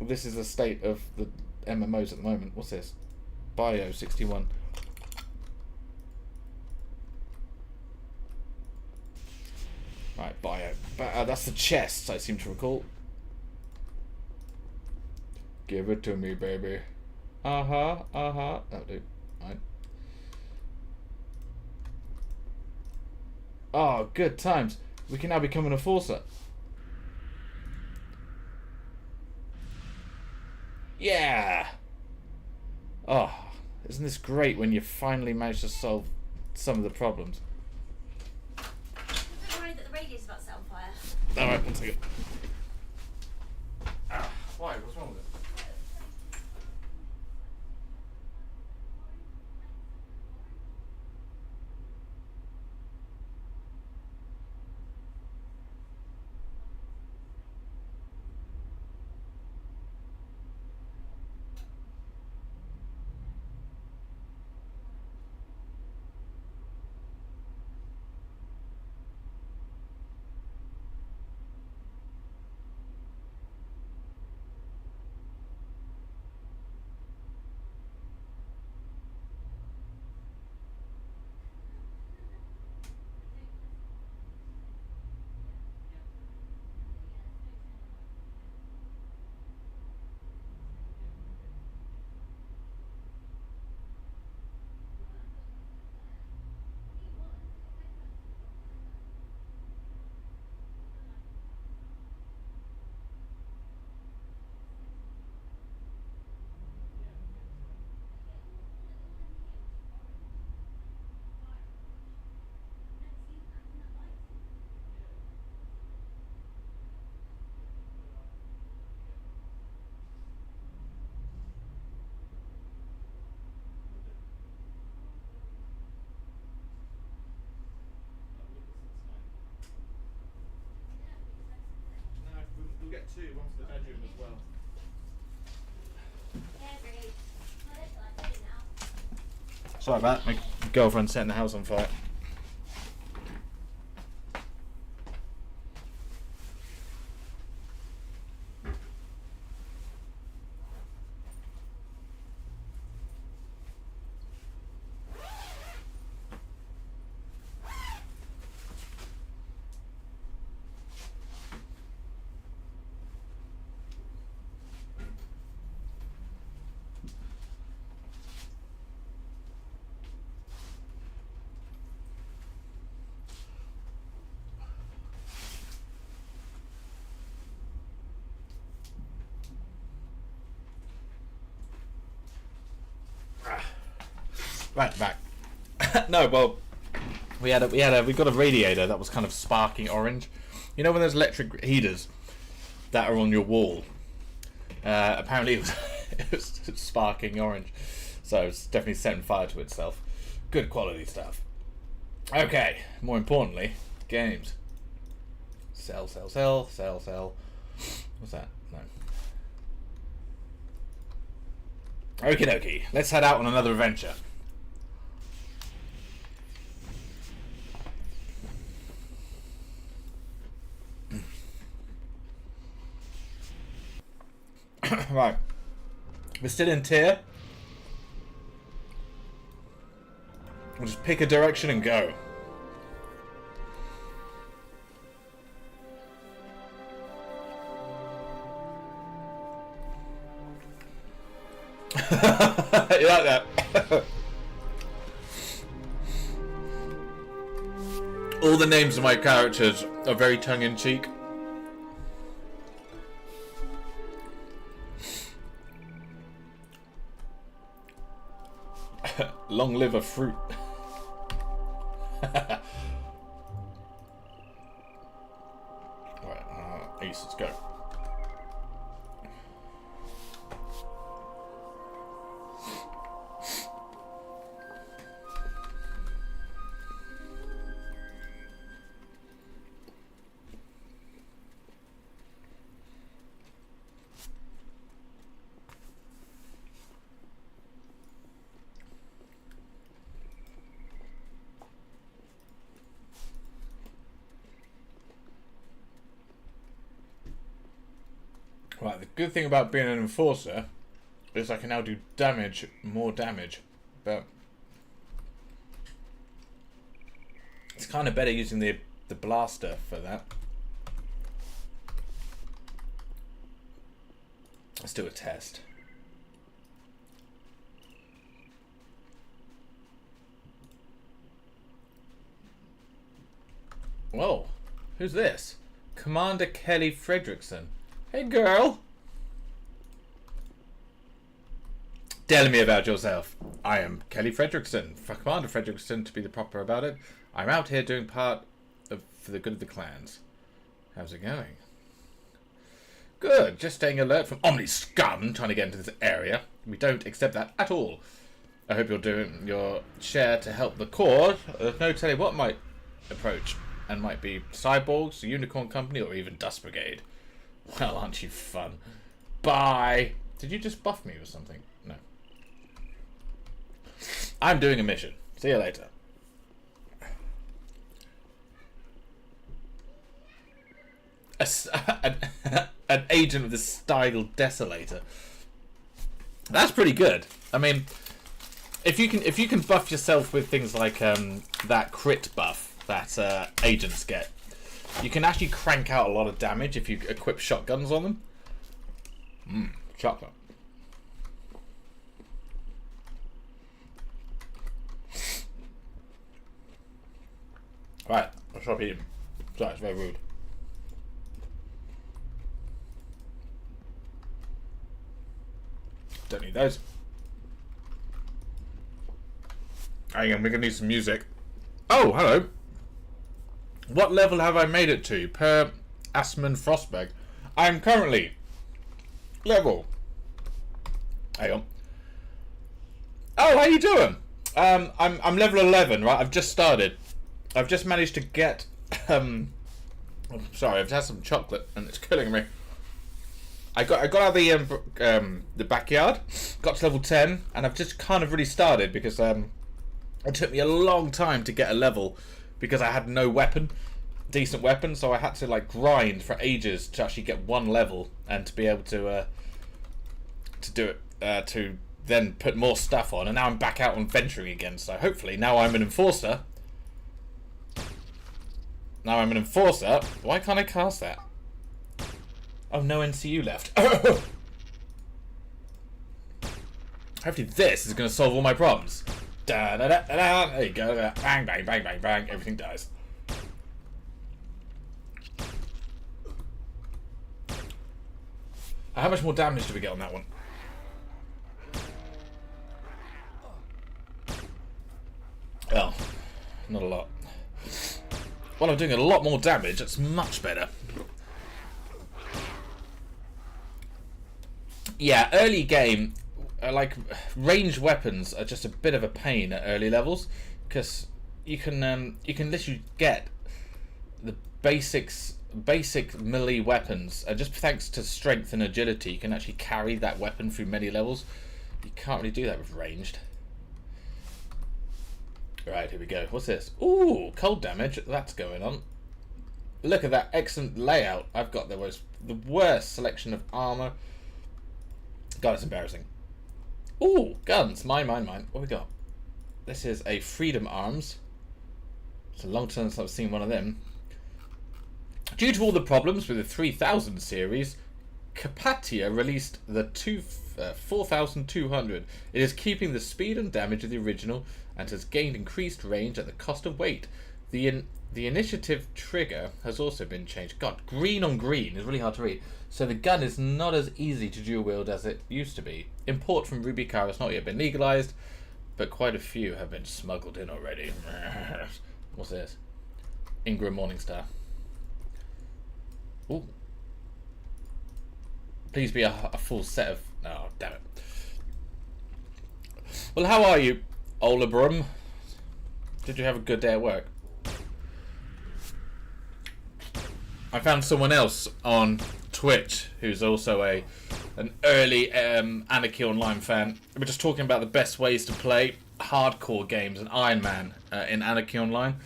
this is the state of the MMOs at the moment. What's this? Bio 61. Right, Bio. That's the chest, I seem to recall. Give it to me, baby. That'll do. Right. Oh, good times. We can now become an enforcer. Yeah! Oh, isn't this great when you finally manage to solve some of the problems? I'm worried that the radio's about to set on fire. Alright, one second. Why? What's wrong with it? two, one for the bedroom as well. Sorry about that. My girlfriend's setting the house on fire. Right, back. No, well, we got a radiator that was kind of sparking orange. You know when there's electric heaters that are on your wall? Apparently it was sparking orange, so it's definitely setting fire to itself. Good quality stuff. Okay, more importantly, games. Sell. What's that? No. Okie dokie. Let's head out on another adventure. Right. We're still in tier. We'll just pick a direction and go. You like that? All the names of my characters are very tongue-in-cheek. Long live a fruit. Alright, Ace, let's go. Right, the good thing about being an enforcer is I can now do damage, more damage, but it's kind of better using the blaster for that. Let's do a test. Whoa, who's this? Commander Kelly Fredrickson. Hey, girl. Tell me about yourself. I am Kelly Fredrickson. For Commander Fredrickson, to be the proper about it. I'm out here doing part of for the good of the clans. How's it going? Good. Just staying alert from Omni scum trying to get into this area. We don't accept that at all. I hope you're doing your share to help the cause. There's no telling what might approach. And might be cyborgs, the Unicorn Company, or even Dust Brigade. Well, aren't you fun? Bye. Did you just buff me or something? No. I'm doing a mission. See you later. An agent of the Style Desolator. That's pretty good. I mean, if you can buff yourself with things like that crit buff that agents get, you can actually crank out a lot of damage if you equip shotguns on them. Chocolate. Right, I'll stop eating. Sorry, it's very rude. Don't need those. Hang on, we're gonna need some music. Oh, hello. What level have I made it to? Per Asman Frostberg. I'm currently level. Hang on. Oh, how you doing? I'm level 11, right? I've just started. I've just managed to get. Oh, sorry, I've had some chocolate and it's killing me. I got out of the backyard, got to level 10, and I've just kind of really started because it took me a long time to get a level because I had no decent weapon, so I had to like grind for ages to actually get one level and to be able to do it to then put more stuff on, and now I'm back out on venturing again. So hopefully now I'm an enforcer. Why can't I cast that? Oh, no NCU left. Hopefully this is going to solve all my problems. Da, da, da, da, da. There you go. Bang, bang, bang, bang, bang. Everything dies. How much more damage do we get on that one? Well, not a lot. Well, I'm doing a lot more damage. That's much better. Yeah, early game, like ranged weapons are just a bit of a pain at early levels because you can literally get the basic melee weapons, and just thanks to strength and agility, you can actually carry that weapon through many levels. You can't really do that with ranged. Right, here we go. What's this? Ooh, cold damage. That's going on. Look at that excellent layout. I've got the worst selection of armor. God, it's embarrassing. Ooh, guns. Mine. What we got? This is a Freedom Arms. It's a long time since I've seen one of them. Due to all the problems with the 3000 series, Carpathia released the 4200. It is keeping the speed and damage of the original and has gained increased range at the cost of weight. The initiative trigger has also been changed. God, green on green is really hard to read. So the gun is not as easy to dual wield as it used to be. Import from Ruby Car has not yet been legalized, but quite a few have been smuggled in already. What's this? Ingram Morningstar. Ooh. Please be a full set of... Oh, damn it. Well, how are you, Olabrum? Did you have a good day at work? I found someone else on Twitch who's also an early Anarchy Online fan. We're just talking about the best ways to play hardcore games and Iron Man in Anarchy Online.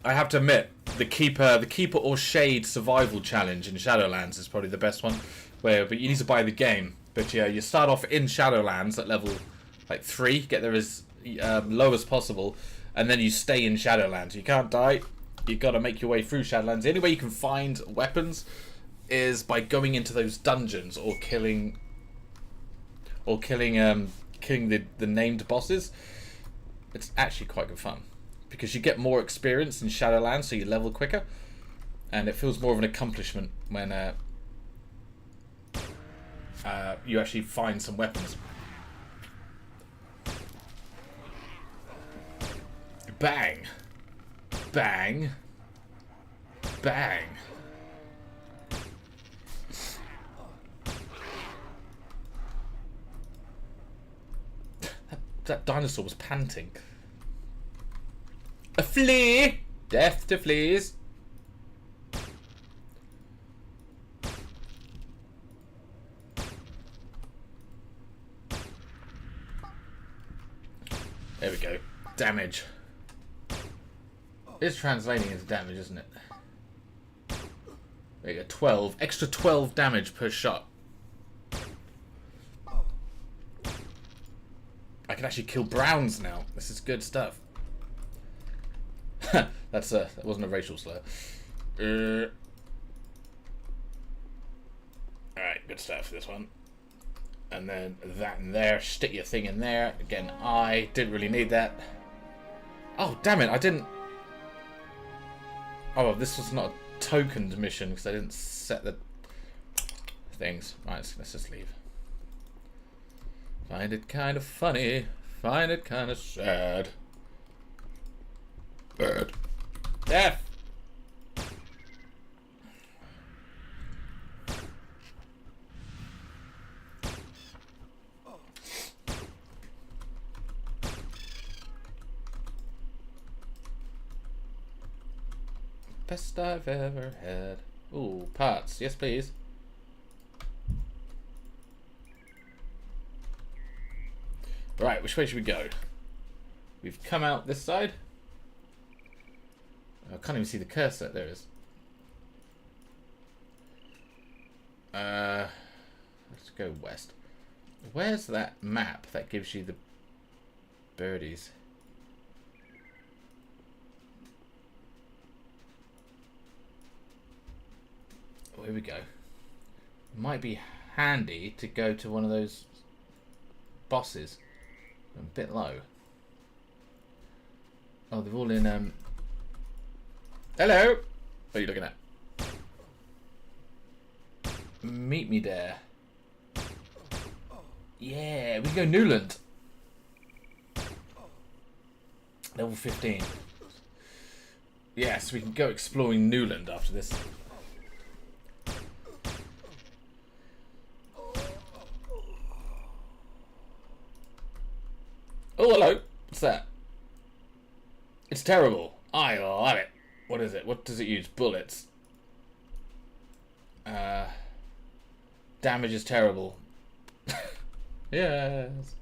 I have to admit, the Keeper or Shade Survival Challenge in Shadowlands is probably the best one. But you need to buy the game. But yeah, you start off in Shadowlands at level like 3, get there as low as possible, and then you stay in Shadowlands. You can't die. You've got to make your way through Shadowlands. The only way you can find weapons is by going into those dungeons or killing the named bosses. It's actually quite good fun because you get more experience in Shadowlands, so you level quicker, and it feels more of an accomplishment when you actually find some weapons. Bang. Bang. Bang. That dinosaur was panting. A flea! Death to fleas. There we go. Damage. It's translating into damage, isn't it? There you go. 12. Extra 12 damage per shot. I can actually kill browns now. This is good stuff. That wasn't a racial slur. Alright, good stuff for this one. And then that in there. Stick your thing in there. Again, I didn't really need that. Oh, damn it. I didn't... Oh, this was not a tokened mission because I didn't set the things. Right, let's just leave. Find it kind of funny. Find it kind of sad. Bird. Death! Best I've ever had. Ooh, parts. Yes, please. Right, which way should we go? We've come out this side. I can't even see the cursor. There it is. Let's go west. Where's that map that gives you the birdies? Oh, here we go. Might be handy to go to one of those bosses. I'm a bit low. Oh, they're all in, Hello! What are you looking at? Meet me there. Yeah, we can go Newland. Level 15. Yes, we can go exploring Newland after this. Oh, hello. What's that? It's terrible. I'll have it. What is it? What does it use? Bullets. Damage is terrible. Yes.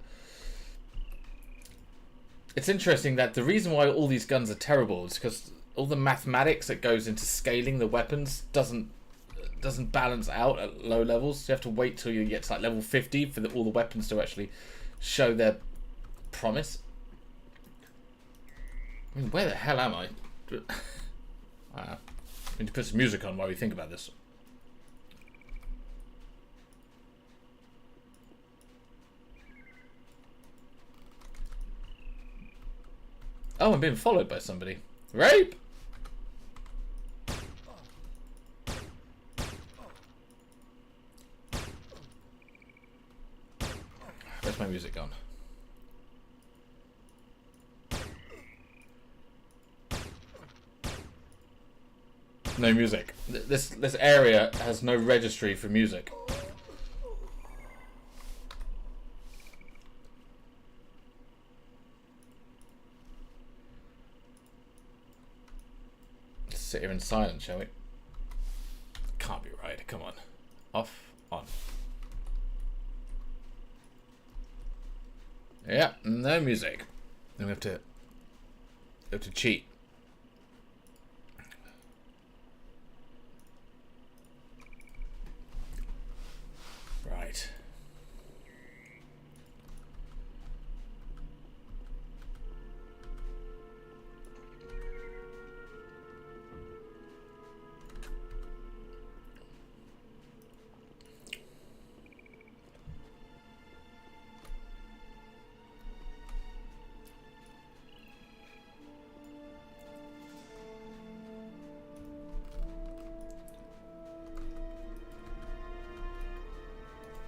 It's interesting that the reason why all these guns are terrible is because all the mathematics that goes into scaling the weapons doesn't balance out at low levels. So you have to wait till you get to like level 50 for all the weapons to actually show their promise. I mean, where the hell am I? I need to put some music on while we think about this. Oh, I'm being followed by somebody. Rape! Where's my music gone? No music. This area has no registry for music. Let's sit here in silence, shall we? Can't be right. Come on. Off, on. Yeah, no music. Then we have to cheat. Right.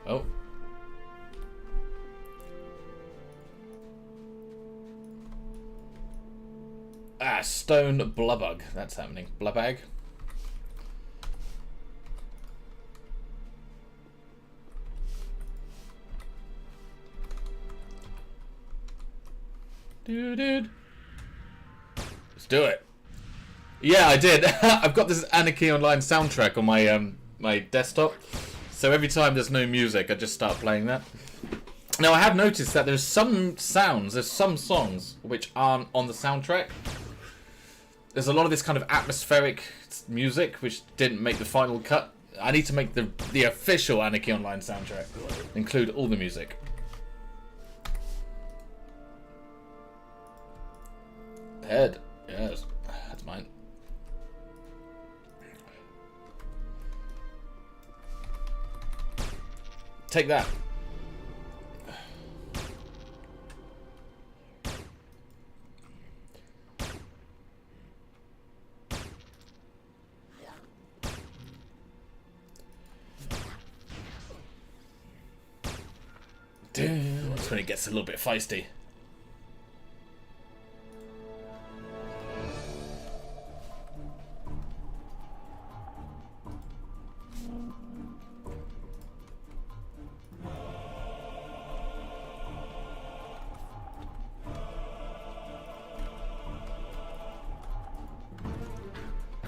Oh. Ah, stone blubbug. That's happening. Blubbag. Dude. Let's do it. Yeah, I did. I've got this Anarchy Online soundtrack on my my desktop. So every time there's no music, I just start playing that. Now, I have noticed that there's some songs which aren't on the soundtrack. There's a lot of this kind of atmospheric music which didn't make the final cut. I need to make the official Anarchy Online soundtrack. Include all the music. Head. Yes. That's mine. Take that. Damn, that's when it gets a little bit feisty.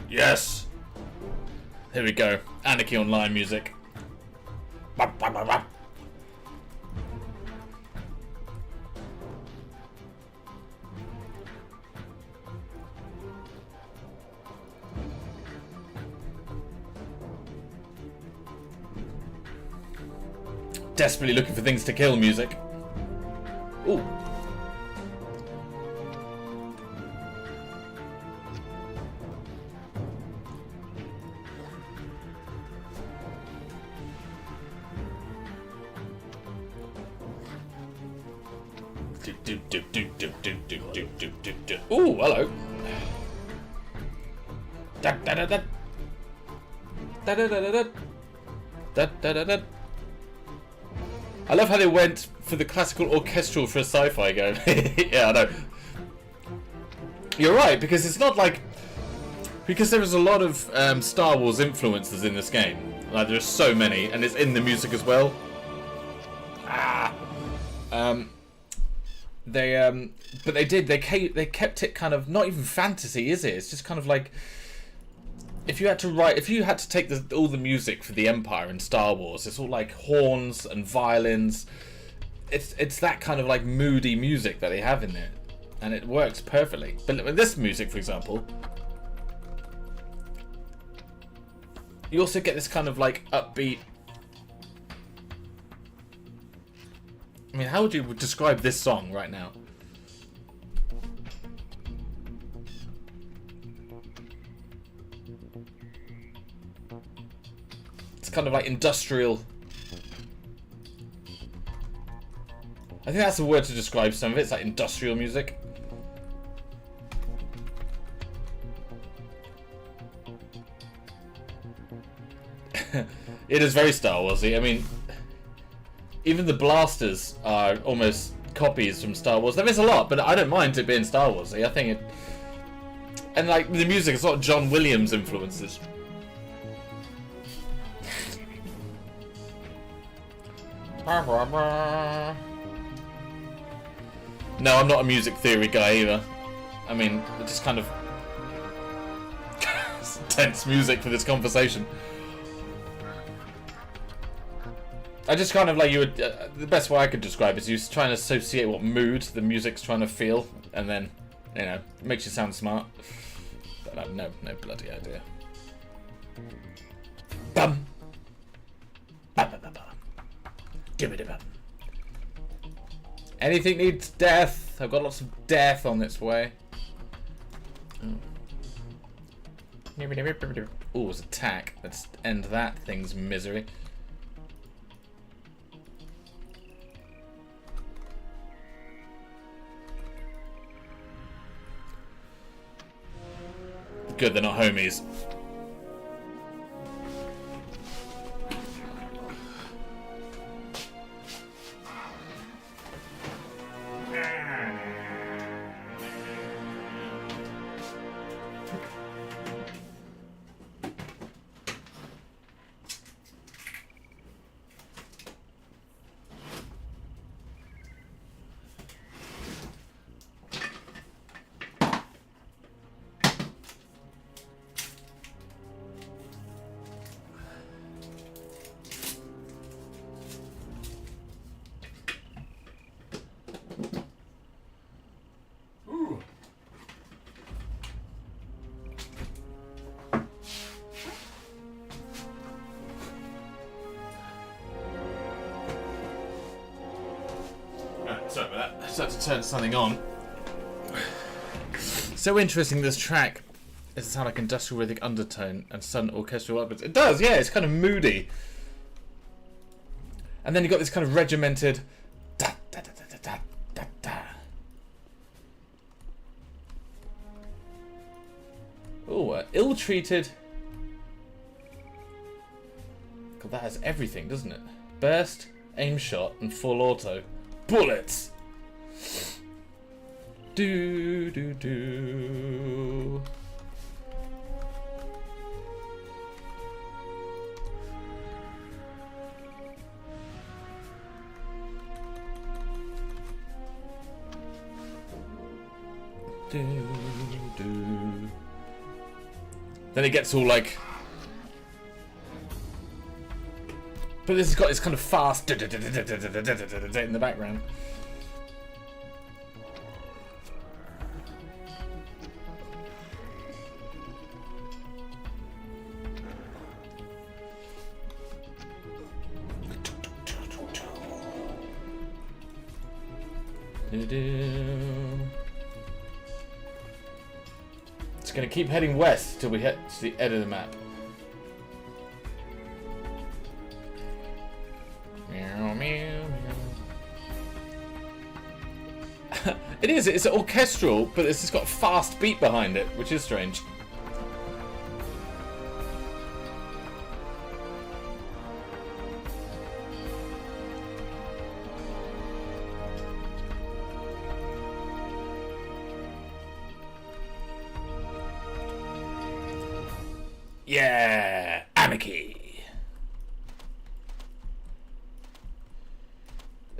Yes! Here we go. Anarchy Online music. desperately looking for things to kill music. Ooh. Ooh, hello. Da da da da. Da da da da da. Da da da da. I love how they went for the classical orchestral for a sci-fi game. Yeah, I know. You're right, because it's not like... Because there is a lot of Star Wars influences in this game. Like, there's so many, and it's in the music as well. But they kept it kind of, not even fantasy, is it? It's just kind of like... If you had to take all the music for the Empire in Star Wars, it's all like horns and violins. It's that kind of like moody music that they have in there, and it works perfectly. But with this music, for example, you also get this kind of like upbeat. I mean, how would you describe this song right now? Kind of like industrial. I think that's the word to describe some of it. It's like industrial music. It is very Star Warsy. I mean, even the blasters are almost copies from Star Wars. There is a lot, but I don't mind it being Star Warsy. I think it, and like the music, it's a lot of John Williams influences. No, I'm not a music theory guy either. I mean, it's just kind of tense music for this conversation. I just kind of like the best way I could describe it is you trying to associate what mood the music's trying to feel, and then, you know, it makes you sound smart. But I have no bloody idea. Bum. Bum, bum, bum, bum. Anything needs death. I've got lots of death on its way. Oh, it's attack. Let's end that thing's misery. Good, they're not homies. Sorry about that. I just had to turn something on. So interesting, this track. Does it sound like industrial rhythmic undertone and sudden orchestral upwards? It does, yeah, it's kind of moody. And then you've got this kind of regimented da da da da da da da. Oh, ill-treated. God, that has everything, doesn't it? Burst, aim shot, and full auto. Bullets! Do do do. Do do. Then it gets all like. But this has got this kind of fast in the background. It's going to keep heading west till we hit to the end of the map. Meow, meow, meow. It's orchestral, but it's just got a fast beat behind it, which is strange. Yeah! Anarchy!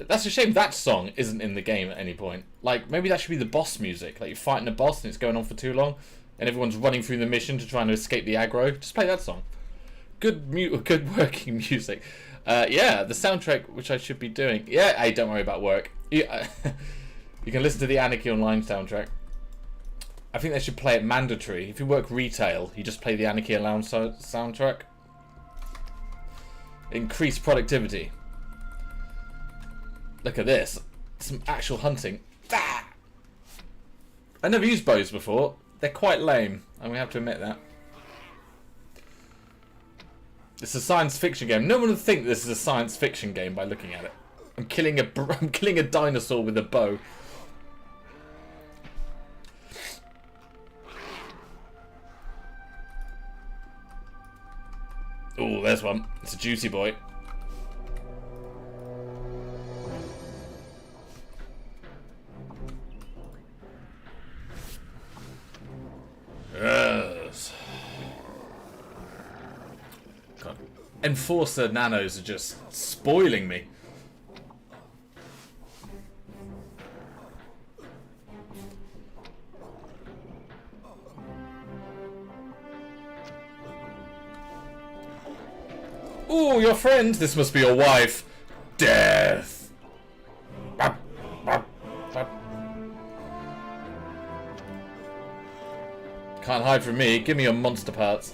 That's a shame that song isn't in the game at any point. Like, maybe that should be the boss music. Like, you're fighting a boss and it's going on for too long, and everyone's running through the mission to try and escape the aggro. Just play that song. Good working music. Yeah, the soundtrack, which I should be doing. Yeah, hey, don't worry about work. You can listen to the Anarchy Online soundtrack. I think they should play it mandatory. If you work retail, you just play the Anarchy Online soundtrack. Increase productivity. Look at this. Some actual hunting. Ah! I never used bows before. They're quite lame, and we have to admit that. It's a science fiction game. No one would think this is a science fiction game by looking at it. I'm killing a dinosaur with a bow. Oh, there's one. It's a juicy boy. Yes. God. Enforcer nanos are just spoiling me. Ooh, your friend. This must be your wife. Death. Bop, bop, bop. Can't hide from me. Give me your monster parts.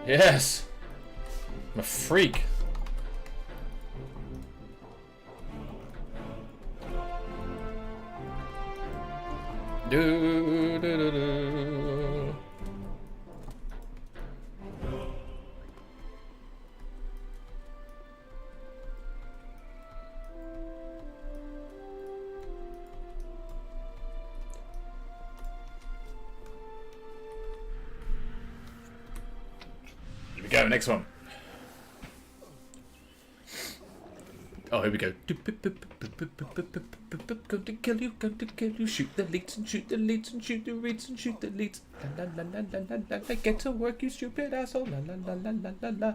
Yes. I'm a freak. Do, do, do, do. Here we go, next one. Oh, here we go. Going to kill you, shoot the leads and shoot the leads and shoot the reads and shoot the leads. La la la la la la la, get to work, you stupid asshole. La la la la la la la.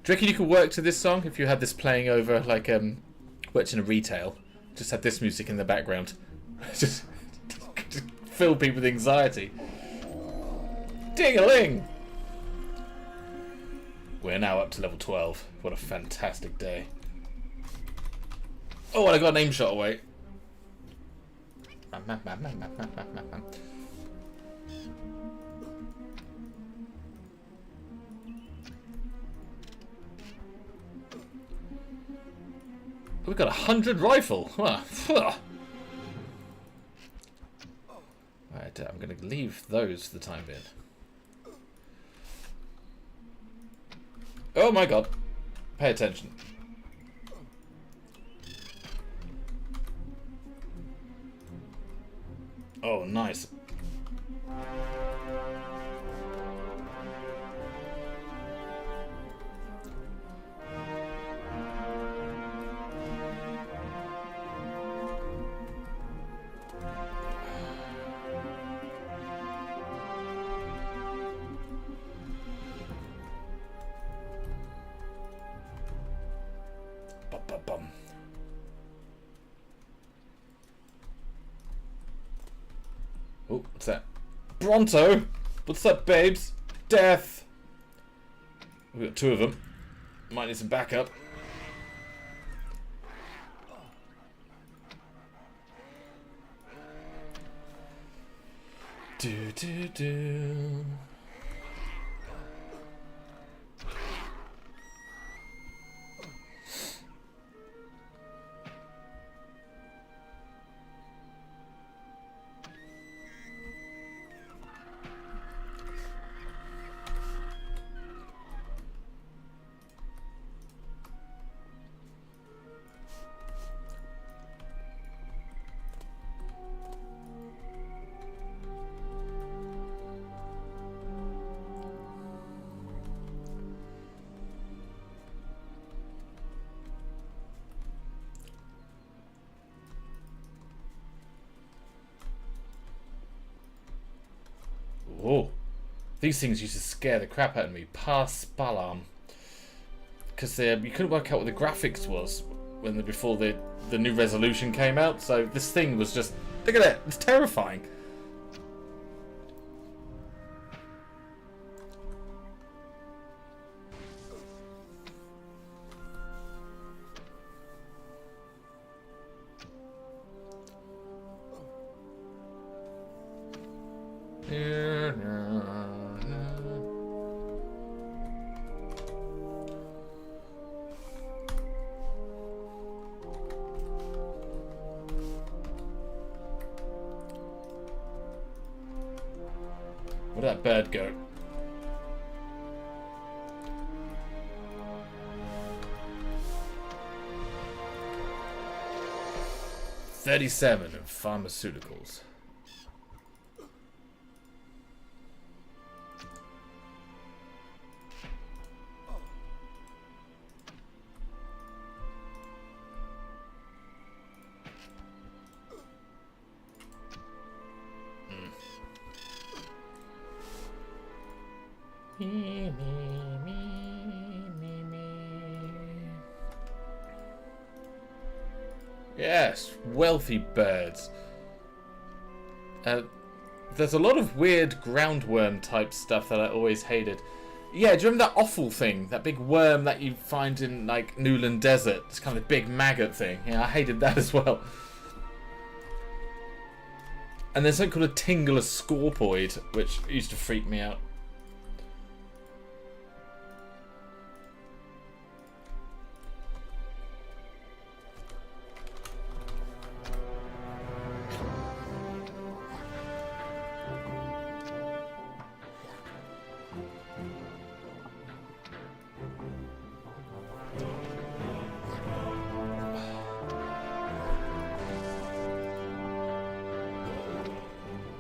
Do you reckon you could work to this song if you had this playing over, like, worked in a retail? Just had this music in the background. just fill people with anxiety. Ding-a-ling! We're now up to level 12. What a fantastic day. Oh, and I got an aim shot away. We've got 100 rifle. Right, I'm going to leave those for the time being. Oh my god. Pay attention. Oh, nice. Oh, what's that? Bronto! What's up, babes? Death! We've got two of them. Might need some backup. Do do do. Oh, these things used to scare the crap out of me. Paspalam. Because you couldn't work out what the graphics was before the new resolution came out. So this thing was just, look at it, it's terrifying. Where'd that bird go? $37 in pharmaceuticals. Yes, wealthy birds. There's a lot of weird groundworm type stuff that I always hated. Yeah, do you remember that offal thing? That big worm that you find in like Newland Desert? It's kind of a big maggot thing. Yeah, I hated that as well. And there's something called a Tingler Scorpoid, which used to freak me out.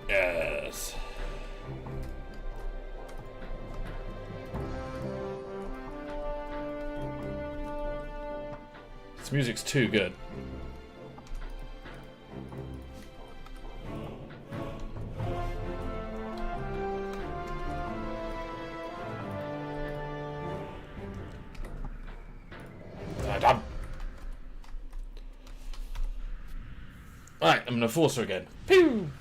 Yes. This music's too good. Done. Alright, I'm gonna force her again. Pew!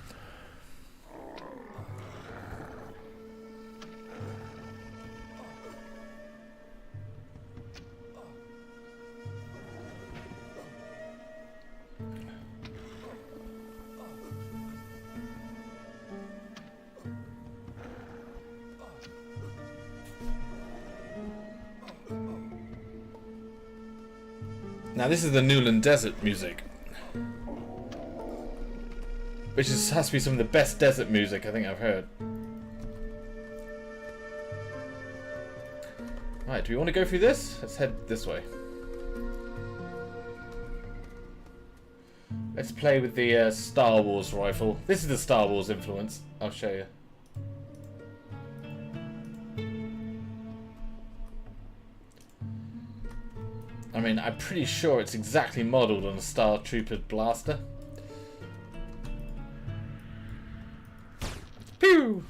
Now this is the Newland Desert music, which has to be some of the best desert music I think I've heard. Right, do we want to go through this? Let's head this way. Let's play with the Star Wars rifle. This is the Star Wars influence. I'll show you. I mean, I'm pretty sure it's exactly modelled on a Star Trooper blaster. Pew!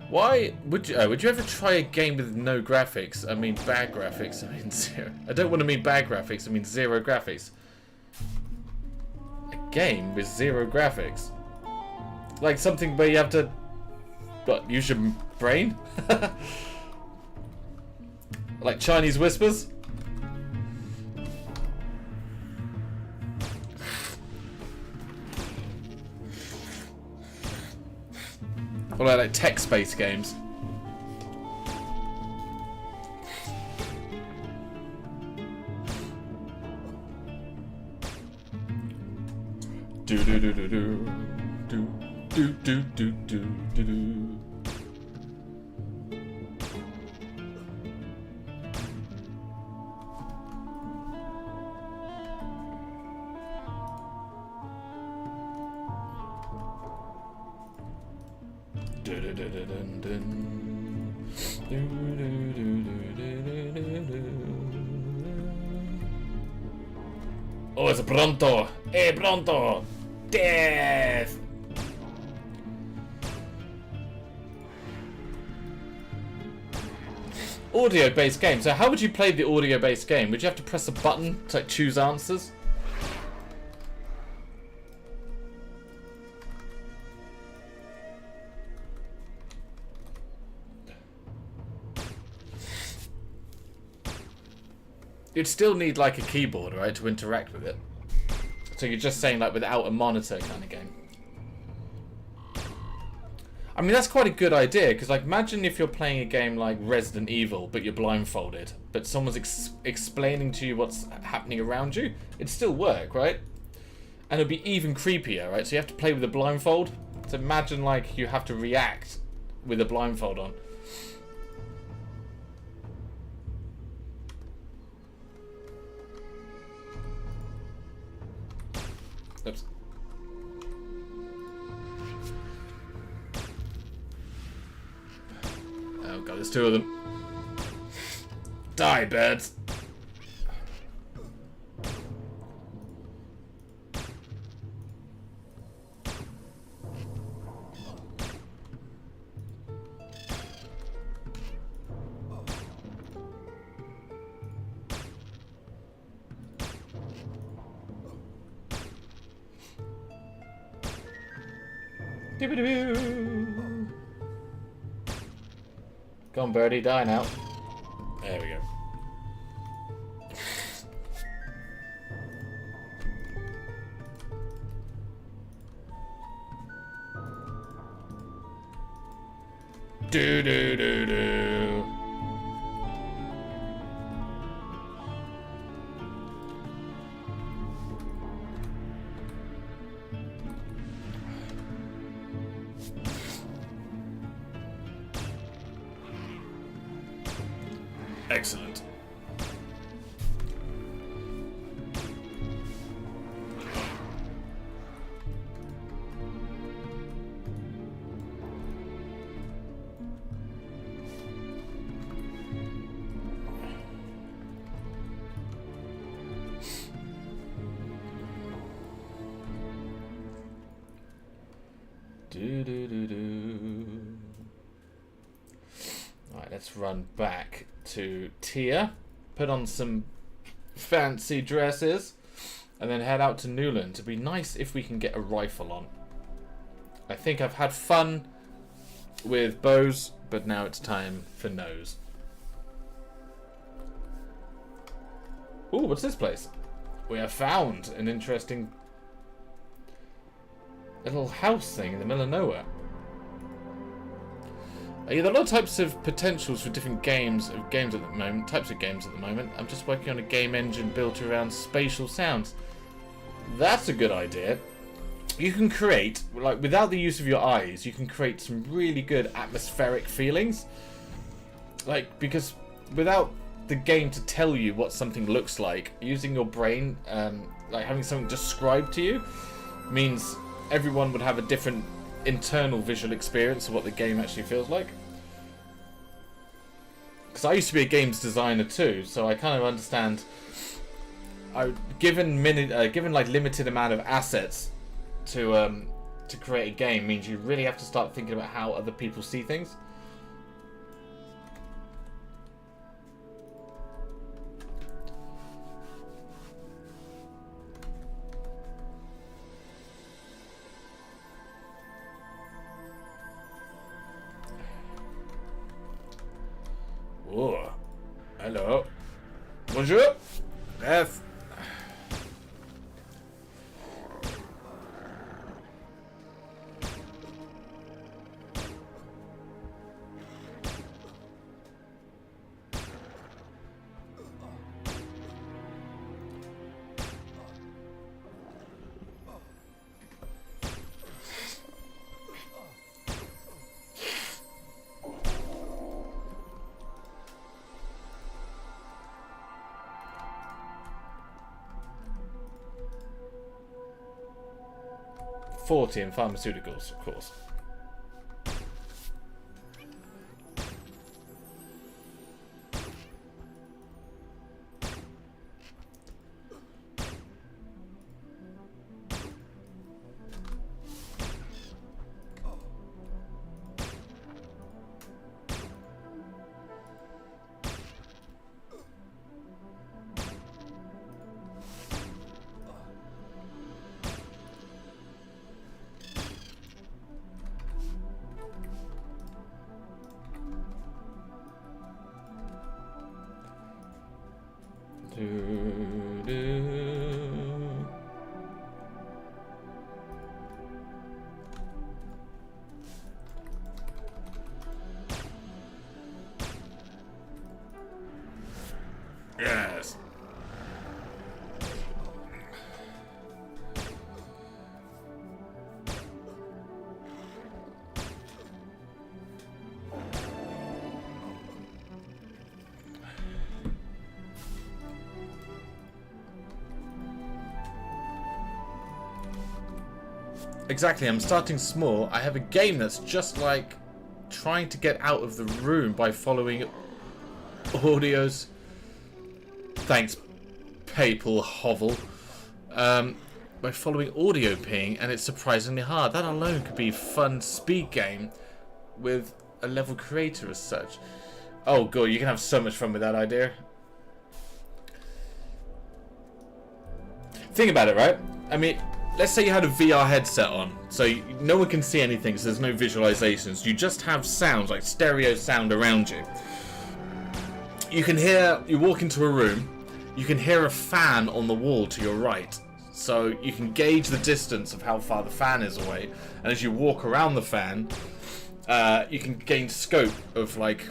Why would you ever try a game with no graphics? I mean bad graphics. I mean zero. I don't want to mean bad graphics. I mean zero graphics. A game with zero graphics, like something where you have to, what, use your brain? Like Chinese Whispers. Or like text-based games. Do do do do do do do do do do do do. Oh, it's pronto! Pronto! Death! Audio-based game. So how would you play the audio-based game? Would you have to press a button to like, choose answers? You'd still need like a keyboard, right, to interact with it. So you're just saying like without a monitor kind of game. I mean, that's quite a good idea, because like imagine if you're playing a game like Resident Evil, but you're blindfolded, but someone's explaining to you what's happening around you. It'd still work, right? And it'd be even creepier, right? So you have to play with a blindfold. So imagine like you have to react with a blindfold on. Oops. Oh god, there's two of them. Die, birds! Doo-ba-doo. Come on, birdie, die now. There we go. Do do do do. Excellent. Do do do do. Alright, let's run back to Tia, put on some fancy dresses, and then head out to Newland. It'd be nice if we can get a rifle on. I think I've had fun with bows, but now it's time for nose. Ooh, what's this place? We have found an interesting little house thing in the middle of nowhere. There are a lot of types of potentials for different types of games at the moment. I'm just working on a game engine built around spatial sounds. That's a good idea. You can create, like, without the use of your eyes, you can create some really good atmospheric feelings. Like, because without the game to tell you what something looks like, using your brain, like having something described to you, means everyone would have a different internal visual experience of what the game actually feels like. Because I used to be a games designer too, so I kind of understand. Given like limited amount of assets to create a game, means you really have to start thinking about how other people see things. Oh, hello. Bonjour. F. $40 in pharmaceuticals, of course. Yes. Exactly, I'm starting small. I have a game that's just like trying to get out of the room by following audios. Thanks, Papal Hovel. By following audio ping, and it's surprisingly hard. That alone could be a fun speed game with a level creator as such. Oh god, you can have so much fun with that idea. Think about it, right? I mean, let's say you had a VR headset on, so no one can see anything, so there's no visualizations. You just have sounds, like stereo sound around you. You can hear, you walk into a room, you can hear a fan on the wall to your right. So you can gauge the distance of how far the fan is away. And as you walk around the fan, you can gain scope of like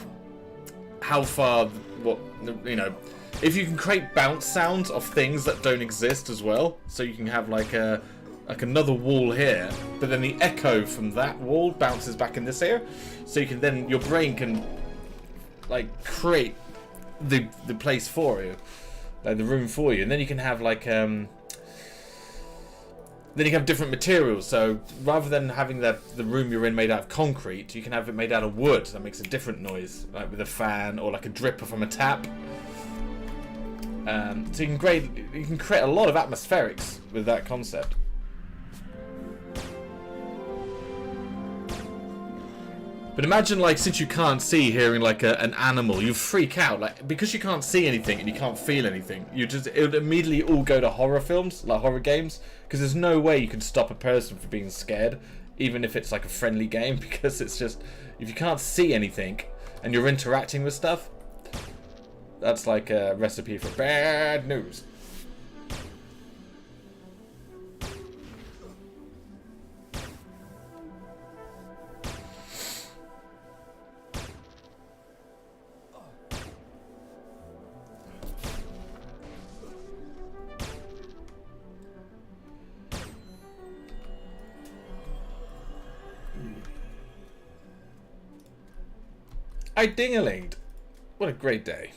how far, what, you know, if you can create bounce sounds of things that don't exist as well. So you can have like another wall here, but then the echo from that wall bounces back in this area. So you can then, your brain can like create the place for you, like the room for you, and then you can have like then you can have different materials. So rather than having the room you're in made out of concrete, you can have it made out of wood. That makes a different noise, like with a fan or like a dripper from a tap. So you can create a lot of atmospherics with that concept. But imagine, like, since you can't see, hearing like an animal, you freak out, like, because you can't see anything and you can't feel anything. It would immediately all go to horror films, like horror games, because there's no way you can stop a person from being scared, even if it's like a friendly game, because it's just, if you can't see anything and you're interacting with stuff, that's like a recipe for bad news. I ding-a-linged. What a great day.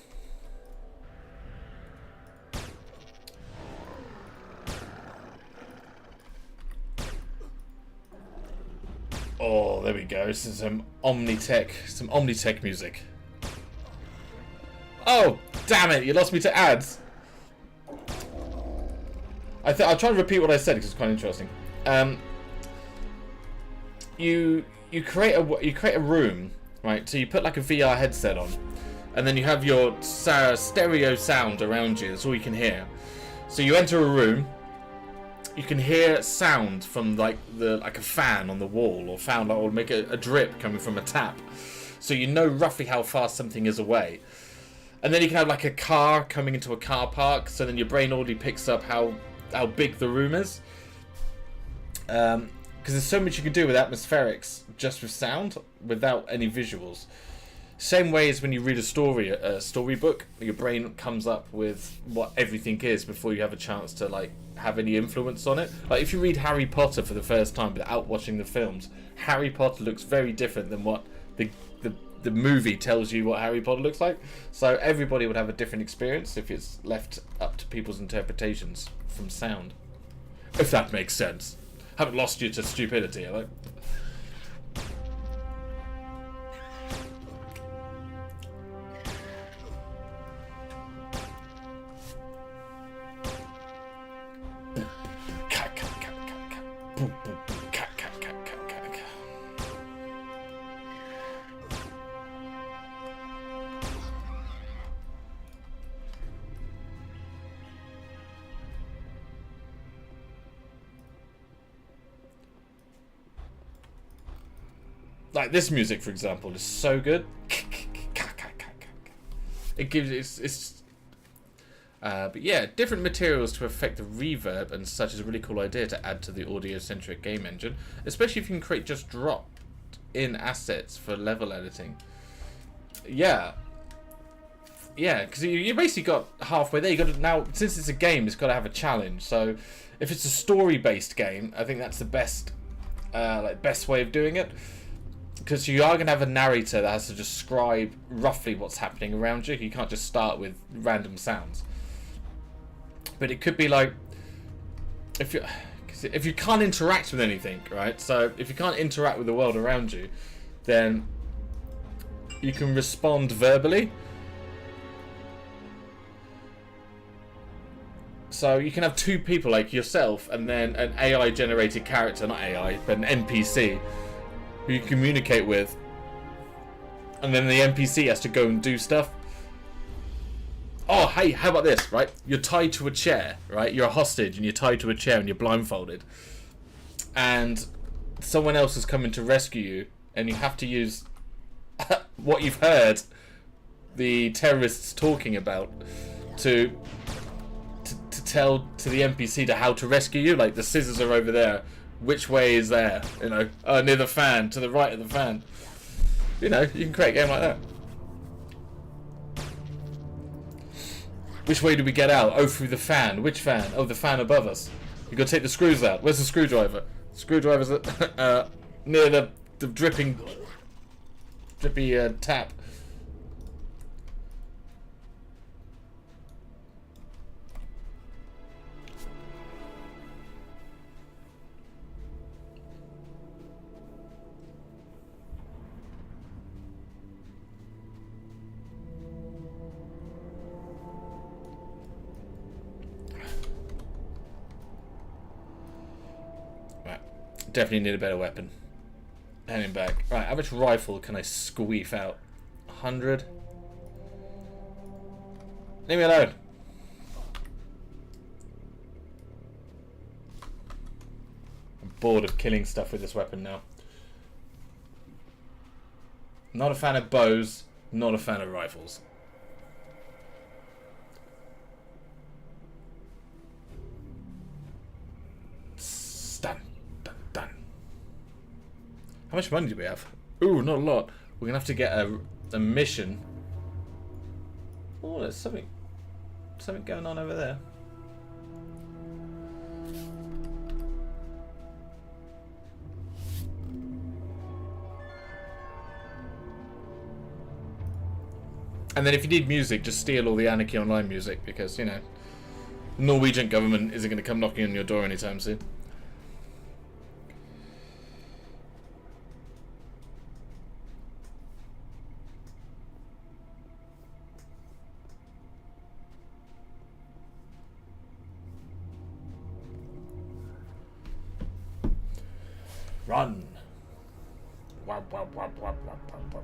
Oh, there we go. This is some Omnitech music. Oh, damn it! You lost me to ads. I'll try and repeat what I said because it's quite interesting. You create a room, right? So you put like a VR headset on, and then you have your stereo sound around you. That's all you can hear. So you enter a room. You can hear sound from like a fan on the wall, or make a drip coming from a tap, so you know roughly how far something is away. And then you can have like a car coming into a car park, so then your brain already picks up how big the room is. Because there's so much you can do with atmospherics just with sound, without any visuals. Same way as when you read a storybook, your brain comes up with what everything is before you have a chance to like have any influence on it. Like if you read Harry Potter for the first time without watching the films, Harry Potter looks very different than what the movie tells you what Harry Potter looks like. So everybody would have a different experience if it's left up to people's interpretations from sound. If that makes sense. Haven't lost you to stupidity, have I? Like this music, for example, is so good. It gives but yeah, different materials to affect the reverb and such is a really cool idea to add to the audio-centric game engine, especially if you can create just dropped-in assets for level editing. Yeah, Yeah, because you basically got halfway there. You got to now, since it's a game, it's got to have a challenge. So if it's a story-based game, I think that's the best, best way of doing it. Because you are going to have a narrator that has to describe roughly what's happening around you. You can't just start with random sounds. But it could be like, if you can't interact with anything, right? So if you can't interact with the world around you, then you can respond verbally. So you can have two people like yourself and then an AI generated character, not AI, but an NPC who you communicate with, and then the NPC has to go and do stuff. Oh, hey, how about this, right? You're tied to a chair, right? You're a hostage and you're tied to a chair and you're blindfolded. And someone else is coming to rescue you, and you have to use what you've heard the terrorists talking about to tell to the NPC to how to rescue you. Like, the scissors are over there. Which way is there? You know, near the fan, to the right of the fan. You know, you can create a game like that. Which way do we get out? Oh, through the fan. Which fan? Oh, the fan above us. You gotta take the screws out. Where's the screwdriver? Screwdriver's near the drippy tap. Definitely need a better weapon. Heading back. Right, how much rifle can I squeeze out? 100? Leave me alone. I'm bored of killing stuff with this weapon now. Not a fan of bows, not a fan of rifles. Stun. How much money do we have? Ooh, not a lot. We're gonna have to get a mission. Oh, there's something going on over there. And then if you need music, just steal all the Anarchy Online music, because, you know, Norwegian government isn't gonna come knocking on your door anytime soon. Run. Wap, wap, wap, wap, wap, wap, wap.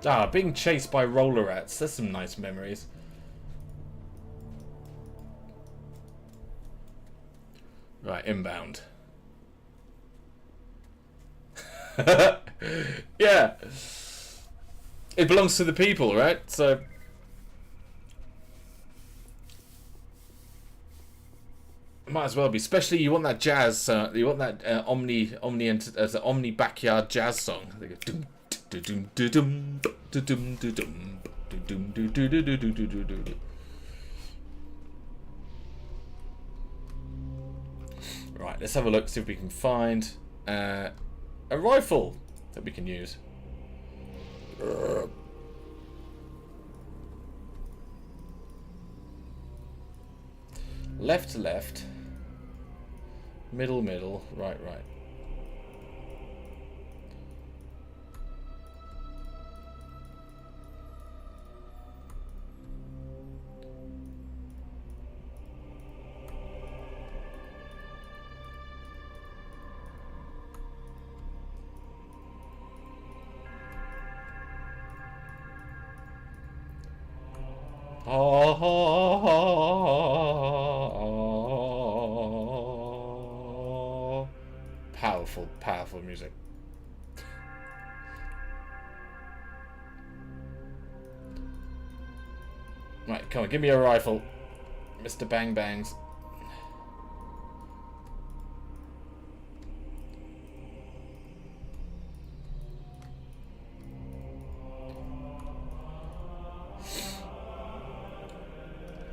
Ah, being chased by roller rats. That's some nice memories. Right, inbound. Yeah. It belongs to the people, right? So might as well be. Especially you want that jazz. You want that omni backyard jazz song. They go dum dum dum dum dum dum dum dum. Right, let's have a look, see if we can find a rifle that we can use. Left to left. Middle, middle. Right, right. Powerful, powerful music. Right, come on, give me a rifle. Mr. Bang Bangs.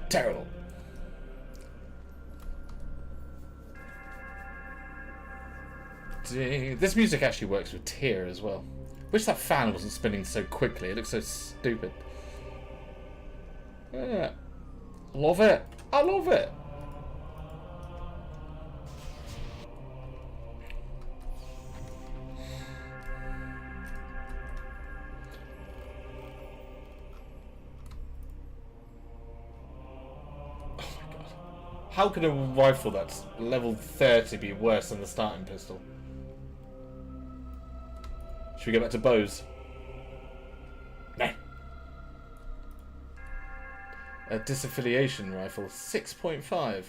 Terrible. This music actually works with Tear as well. Wish that fan wasn't spinning so quickly. It looks so stupid. Yeah. Love it. I love it. How could a rifle that's level 30 be worse than the starting pistol? Should we go back to bows? No. A disaffiliation rifle, 6.5.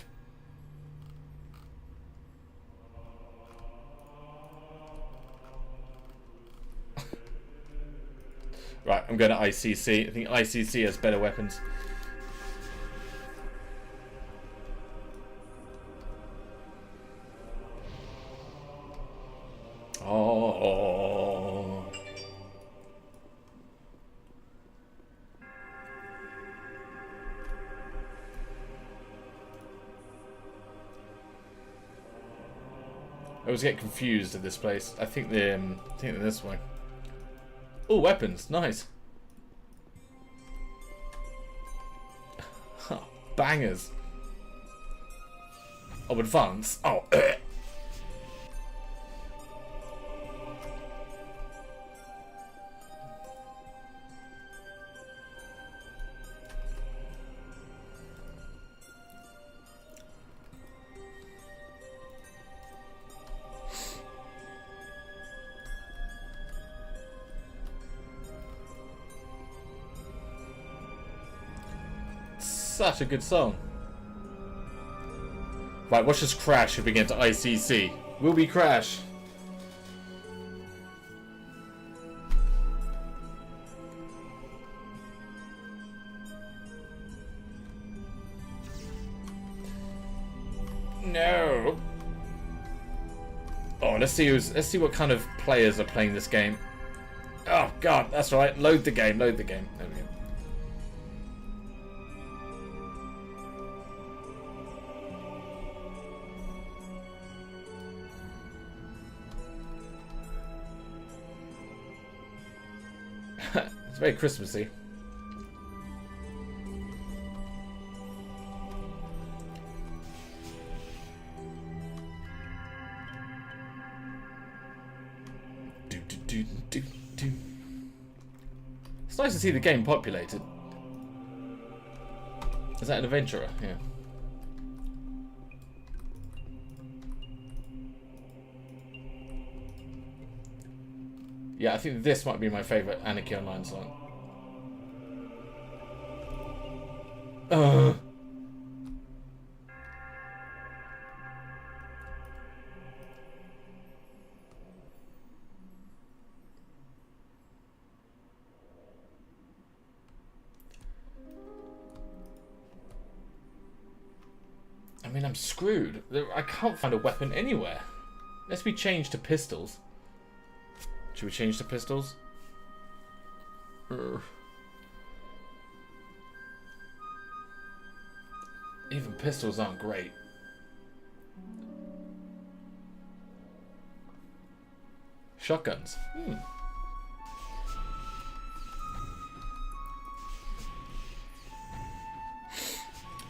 Right, I'm going to ICC. I think ICC has better weapons. Oh. I always get confused at this place. I think they're this way. Oh, weapons, nice. Bangers. Oh, advance. Oh. Such a good song. Right, watch us crash if we get to ICC. Will we crash? No. Oh, let's see what kind of players are playing this game. Oh god, that's right. Load the game. Load the game. There we go. It's very Christmassy. It's nice to see the game populated. Is that an adventurer? Yeah. Yeah, I think this might be my favourite Anarchy Online song. I mean, I'm screwed. I can't find a weapon anywhere. Let's be changed to pistols. Should we change to pistols? Even pistols aren't great. Shotguns.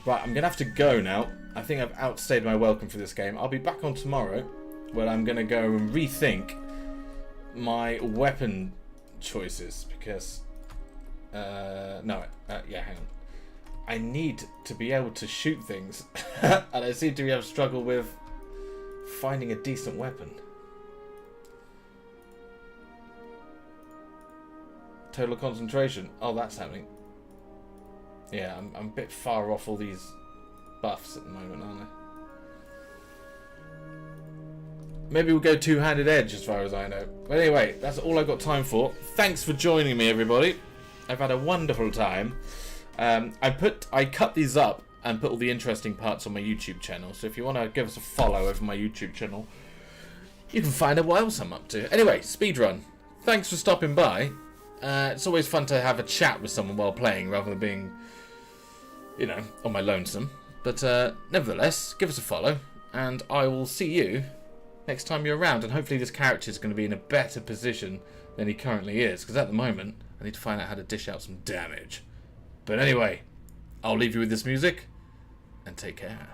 Right, I'm going to have to go now. I think I've outstayed my welcome for this game. I'll be back on tomorrow, where I'm going to go and rethink my weapon choices, because yeah, hang on. I need to be able to shoot things, and I seem to have struggled with finding a decent weapon. Total concentration. Oh, that's happening. Yeah, I'm a bit far off all these buffs at the moment, aren't I? Maybe we'll go two-handed edge as far as I know. But anyway, that's all I've got time for. Thanks for joining me, everybody. I've had a wonderful time. I cut these up and put all the interesting parts on my YouTube channel. So if you want to give us a follow over my YouTube channel, you can find out what else I'm up to. Anyway, speedrun. Thanks for stopping by. It's always fun to have a chat with someone while playing rather than being, you know, on my lonesome. But nevertheless, give us a follow, and I will see you next time you're around. And hopefully this character is going to be in a better position than he currently is, because at the moment I need to find out how to dish out some damage. But anyway, I'll leave you with this music, and take care.